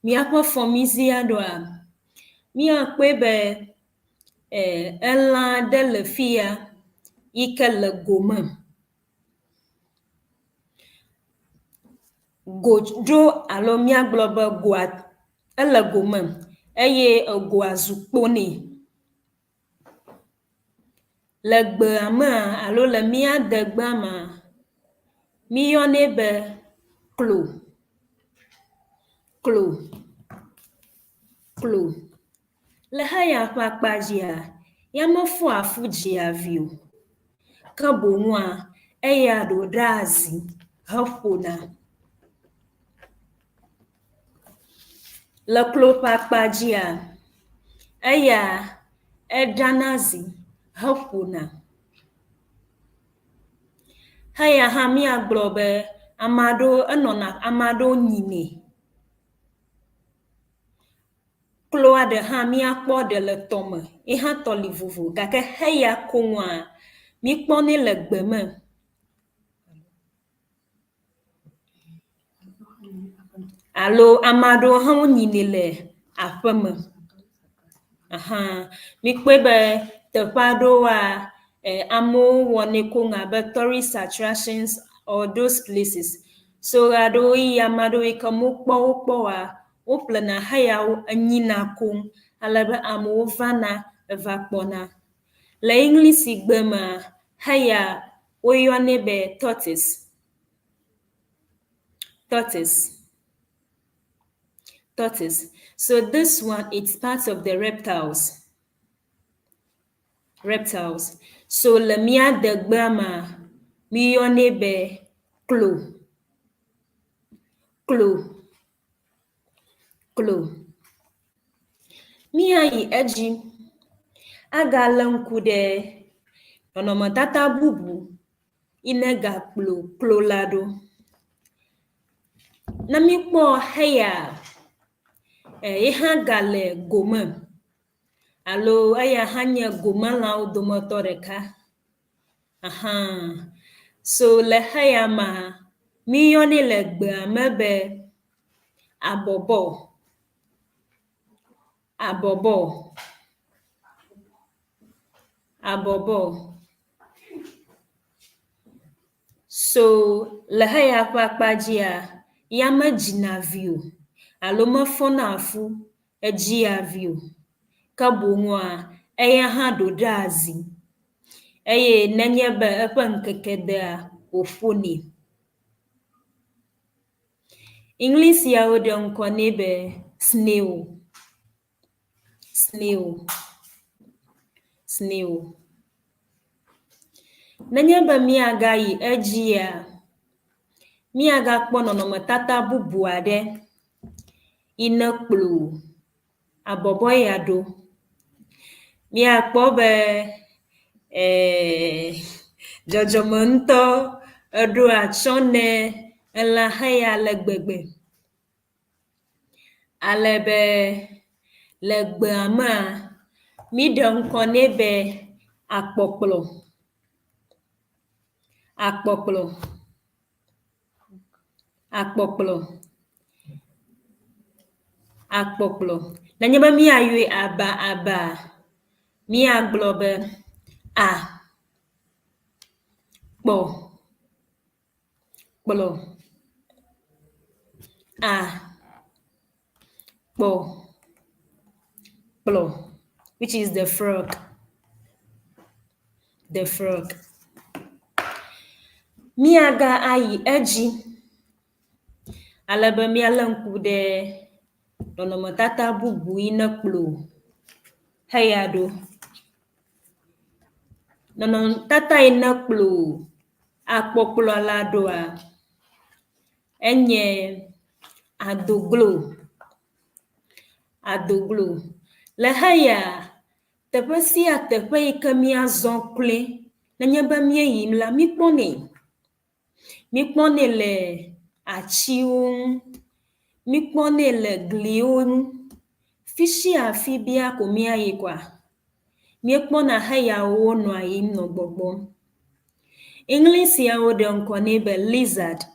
míaƒe fɔmizia ɖoa míakpɔe be elã aɖe le fiya yi ke le gome go ɖo alo míagblɔ be goa ele gome eye egoa zu kponɛ le gbea mea alo le mía degbea mea míyɔnɛ be klo le heya ƒe akpa dzia ya mefɔ afu dzia vi o ke boŋua eya ɖo ɖe azi heƒona le klo ƒe akpa dzia eya eɖana zi heƒona heya hã míagblɔ be ame aɖewo nyinɛ kloa ɖe hã míakpɔ ɖe le tɔme yi hã tɔ li vovo gake heya koŋua míkpɔnɛ le gbeme alo ame aɖewo hã wonyinɛ le aƒeme míkpɔe be teƒe aɖewoa amewo wɔnɛ koŋ abe tourist attractions or those places So ado yamado ikamukpo a oplena haya anyina kung alaba amu vana vakpona. La English igbema haya oyonebe tortoise. So this one, it's part of the reptiles. So le mia degbama miyonebe klo. Mia yi eji agala nkude onomatata bubu inega klo lado. Na mikpo haya iha gale goma. Alo aya hanya goma la udomotoreka. So le haya ma miyoni legbe amebe abobo. So le haya pakpajia yama jina view. Alo mafona afu ejia view. Kabungwa eya ha dodazi. Eye nenyebe epe nkekede ofoni. English ya ode nkonebe snail. Nenyebe miaga yi ejia. Miaga kpono no matata bubuade. Inekplu. Abobo yado. Miakpobe jojomonto edu achone ela haya legbegbe. Alebe legbe ama midon konebe akpokplo. Nanyeba mi aywe aba. Mi aglobe a. Kplo. Which is the frog. Mi aga ayi eji. Alebe mi alankude nonomatata bubu inekplo. Hayado. Nonomatata inekplo. Akpokplo aladoa. Enye adoglo. Le haya tepesi a tepe ikemi azonkle. Nanyeba mi yim la mi kpone le achiun. Mi kpone le gliun. Fishi afibia kumia yikwa. Mi kpona haya ono ayim no gbogbo. English ya ode nkonebe lizard.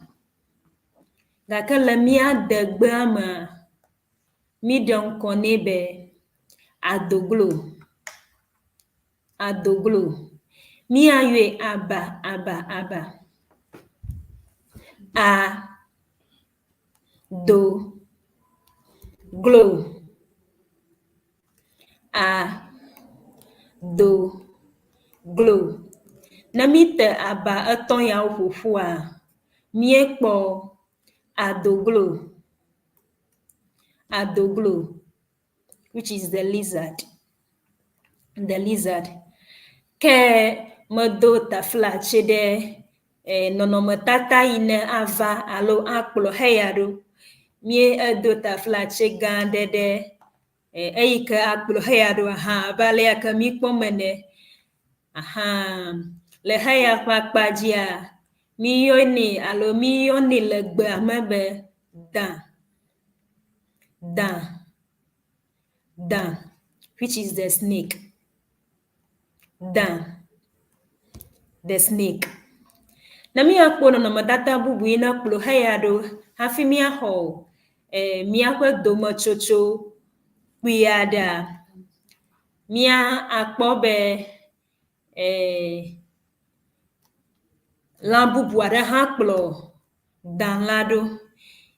Gakele mi adegbe ama mi don konebe adoglo. Mi aywe aba. Do glow. Namite aba eton ya ofufu a mi ekpo adoglo, which is the lizard. Ke modo tafla chede nonomatata ine ava alo akplo heyado. Mi edo tafla chega dede eyike akplo heyado bale aka mi kpomene. Le haya pakpajia mi yoni legbe amebe dan, which is the snake. Na mi akpo no matata bubu ina kplo hayado hafi mi aho mi akwe domo chocho kwiada mi akpobe lambubu ada ha kplo danlado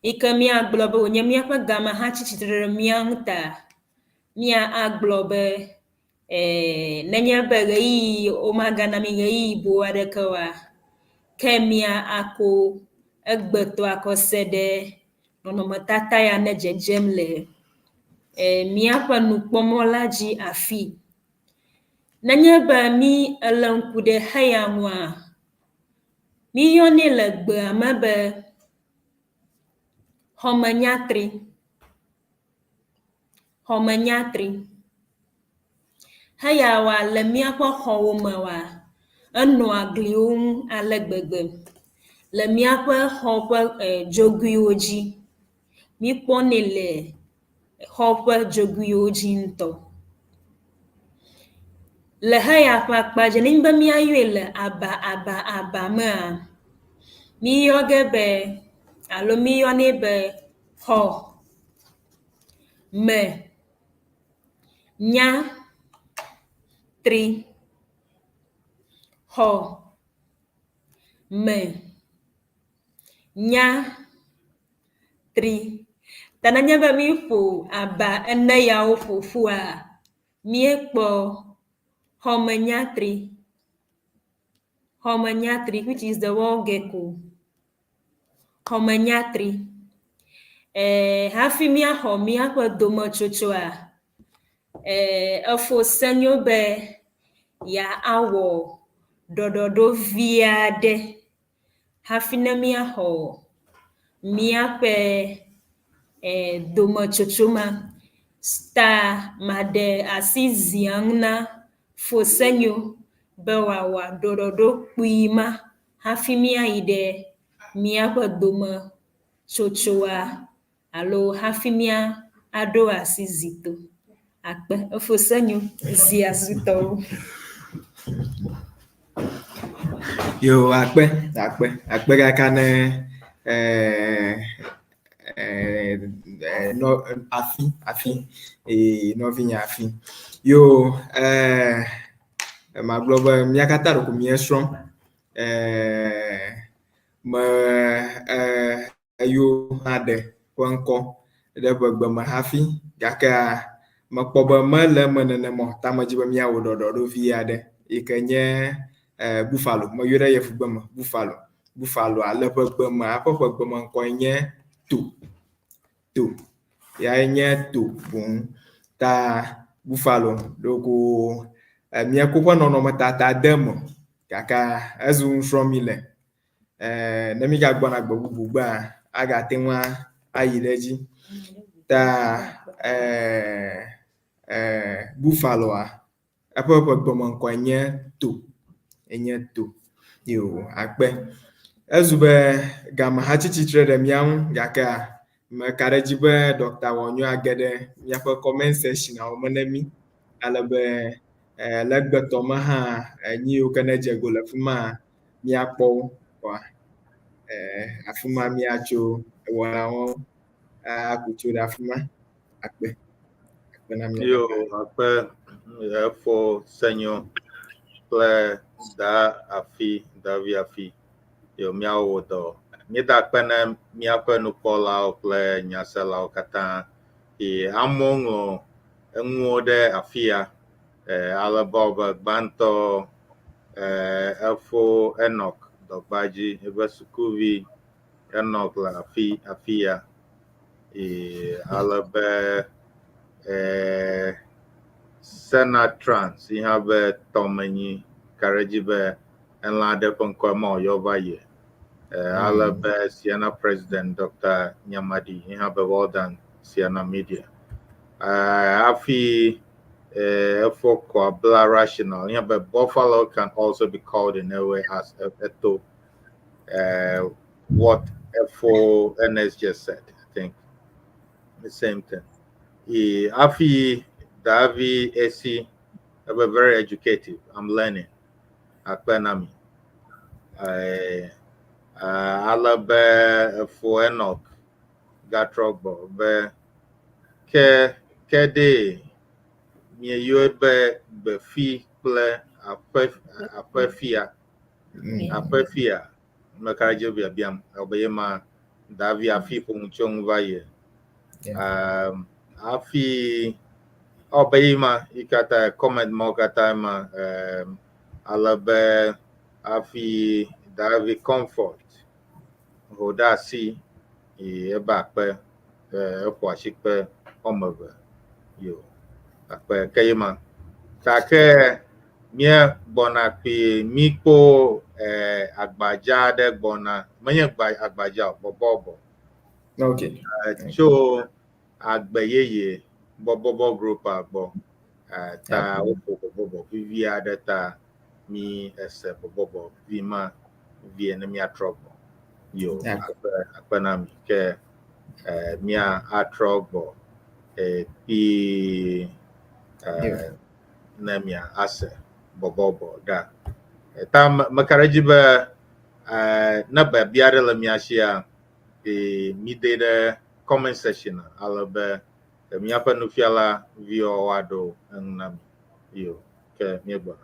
ike míagblɔ be wònye míaƒe gama tsi tsitre ɖe mía ŋu ta míagblɔ be nenye be ɣeyiɣi womagana mi ɣeyiɣi bo aɖeke oa, ke míako egbetɔ akɔ se ɖe nɔnɔmetata ya ne dzedzem le míaƒe nukpɔmɔ la dzi afi. Nenye be mí ele ŋku ɖe heya ŋua, míyɔnɛ le gbea me be xɔmenyatri. Heyawoa le míaƒe xɔwo mewoa, enɔa gliwo ŋu ale gbegbe. Le míaƒe xɔ ƒe dzoguiwo dzi, míkpɔnɛ le xɔ ƒe dzoguiwo dzi ŋutɔ. Le heya ƒe akpadzi, nenye be míayɔe le aba mea, míyɔ ge be alo míyɔnɛ be xɔ me nya tri. Xɔ me nya tri. Ta nenye be míƒo aba ene yawo ƒoƒua, míekpɔ xɔmenyatri, which is the wall gecko. Xɔmenyatri. Hafi míaxɔ míaƒe dometsotsoa, efo senyo be awɔ ɖɔɖɔɖo vi aɖe hafi ne míaxɔ míaƒe dometsotso ma. Ta maɖe asi zia ŋu na fosenyo be wòawɔ ɖɔɖɔɖo kpui ma hafi míayi ɖe míaƒe dometsotsoa alo hafi míaɖo asi zito. Akpe efosenyo zia zutɔwo. Yo, akpe kaka ne afi nɔvinye afi. Yo, magblɔ be mía katã ɖeko míesrɔ̃ me eyo aɖe ƒe ŋkɔ ɖe ƒe gbeme hafi, gakea mekpɔ be mele eme nenema o, ta medzi be míawɔ ɖɔɖɔɖo vi aɖe yi ke nye Buffalo. Meyɔ ɖe yevugbeme Buffalo ale ƒe gbeme, eƒe gbeme ŋkɔe nye to. Ya nye to boŋ. Ta Buffalo ɖoko míako ƒe nɔnɔmetata de me, kaka ezu nusrɔ̃ mi le. Ne mi gagbɔna gbe bubu gbea, agate ŋu ayi ɖe dzi. Ta Buffaloa, eƒe gbeme ŋkɔe nye to. Yo, akpe. Ezu be game hatsi tsitre ɖe mía ŋu, gakea meka ɖe dzi be Dr. Wɔnyo age ɖe míaƒe comment sectionawo me ne mí, ale be le gbetɔ me hã enyi yiwo ke ne dze go le fi ma míakpɔ wo kɔa afi ma míatso wɔnawo aku tso ɖe afi ma. Akpe na mí. Yo, akpe efo senyo kple davi afi. Yo, míawɔ dɔ. Míeda akpe ne míaƒe nukpɔlawo kple nyaselawo katã. Amewo ŋlɔ enuwo ɖe afi ya. Ale be gbãtɔ efo Enoch Dɔgbadzi, ebe sukuvi Enoch le afi ya. Ale be Senatrans yi hã be tɔmenyi ka ɖe dzi be elã aɖe ƒe ŋkɔe ma wòyɔ va yi. Ale be Siena President Dr. Nyamadi yi hã be well done Siena Media. Afi efo Kwabla Rational, yi hã be Buffalo can also be called in a way as Eto. What Efo NS just said, I think the same thing. Afi Davi AC, very educative. I'm learning. Akpenami. Alabe for Enoch Gatrogbo be ke de mi yo be fi ple apefia makaje biam obeyema davi afi punchong vaye afi obeyema ikata comment mo kata ma alabe afi davi comfort hoda si e ba pe po ashikpe omove yo akpe kayema take mie gbona pe mi po agbaja de gbona menye agbaja bobobo Okay. so agbeyeye bobobo group agbo ta opo bobobo vivia de ta mi ese bobobo vima vie ne mi atrobo yo akpe na mi ke mi atrobo pi na mi ase bobobo da ta makaraji ba na ba biare la mi ashia mi de the comment section alabe mi apa no fiala vio wado na yo ke mi ba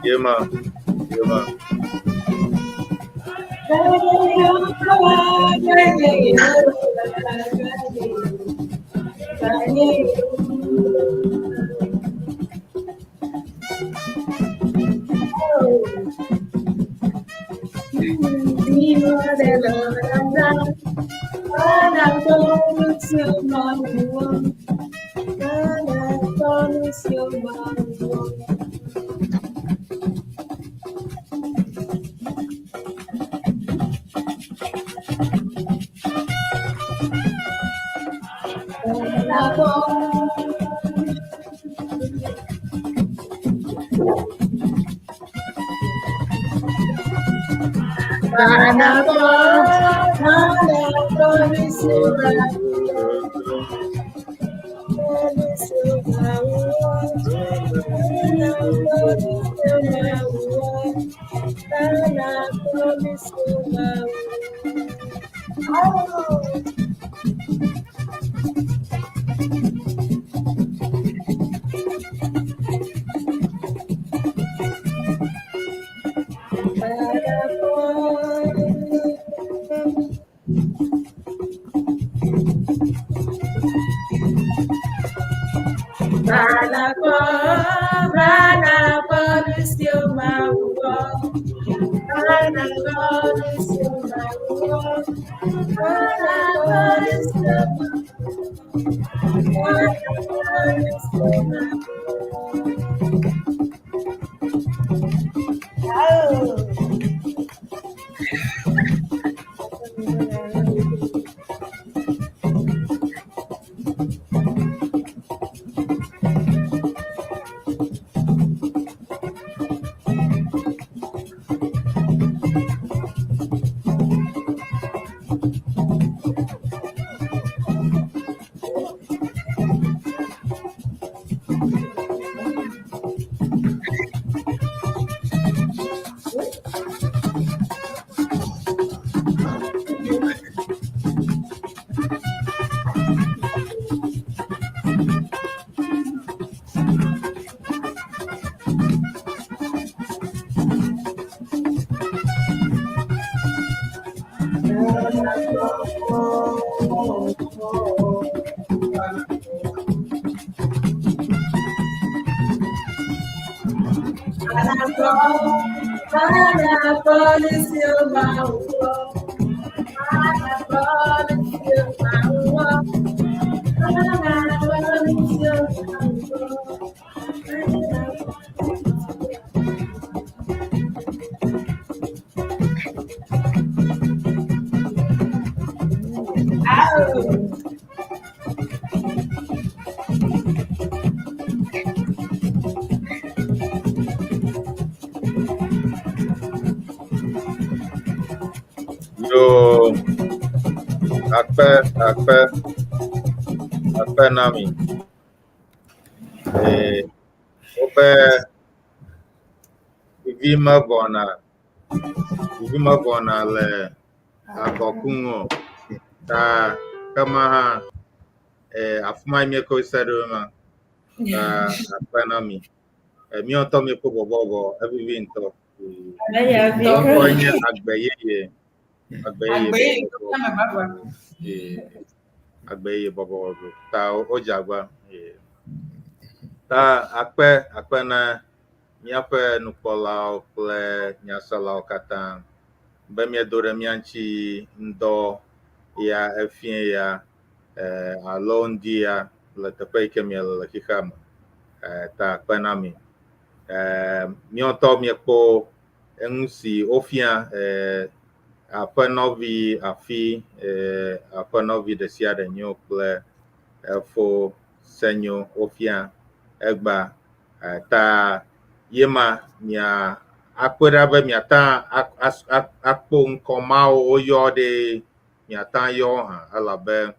Yeah, man. Yo, akpe nami. Ope ivima bona le akokungo ta kama ha afuma mieko sedoma ta akpe nami. Mi oto mi po bobo evivi nto. Onye agbeyeye agbeyeye bobo ta ojagba. Ta akpe na miaƒe nukpɔlawo kple nyaselawo katã be miedore miantsi ŋdɔ ya efie ya alo ŋdi ya le teƒe yi ke miele le xixea me ta akpe na mi. Miɔtɔ miekpɔ enu si wofia aƒenɔvi afi aƒenɔvi ɖe sia ɖe nyo kple efo senyo wofia egba ta yema mia akpɔ ɖa be miata akpɔ ŋkɔ mawo woyɔ ɖe miata yɔ hã elabe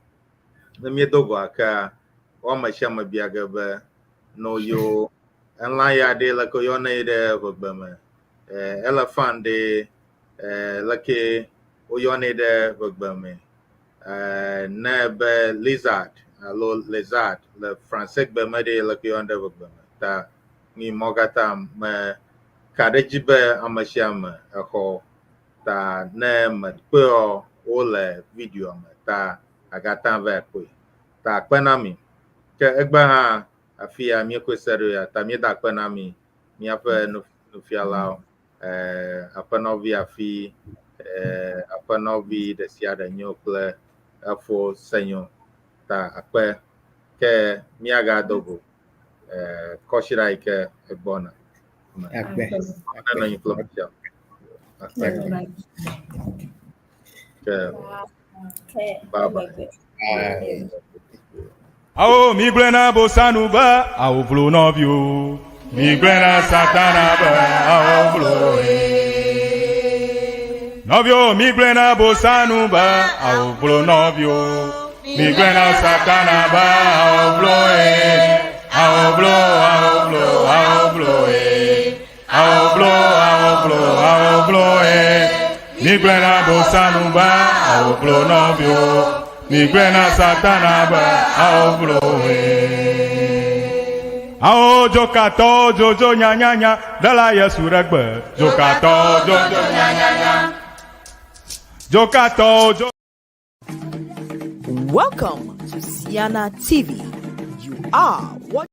ne miedo go akea wɔme sia me bia ge be no yo elã ya ɖe leke yɔna yi ɖe ʋegbe me elephant ɖe leke woyɔnɛ ɖe ʋegbe me ne be lizard alo lizard le français gbe me ɖe leke yɔna ɖe ʋegbe me ta mi mɔ katã me ka ɖe dzi be ame sia ame exɔ ta ne me kpeo wo le video me ta agata ve kpe ta kpena mi ke egbe ha afia mi ko serio ya ta mi da kpena mi aƒe nufialawo aƒenɔvi afi aƒenɔvi ɖe sia ɖe nyo kple efo senyo ta akpe ke miagado go kɔsiɖa yi ke egbɔna Akpe. nenɔ nyi kple mesia akpe ke baba Awo mi gblẽ na bosanu be awo vlo nɔvio. Mi gblẽ na satana be awo vlo ye. Nɔvio mi gblẽ na bosanu be awo vlo nɔvio. Mi gblẽ na satana be awo vlo ye. Awo vlo ye. Awo vlo ye. Mi gblẽ na bosanu be awo vlo nɔvio. Mi gblẽ na satana be awo vlo ye. Awo dzokatɔ dzodzo nyanyanya ɖe la Yesu ɖe gbe. Dzokatɔ dzodzo nyanyanya. Dzokatɔ dzo. Welcome to Siana TV. You are watching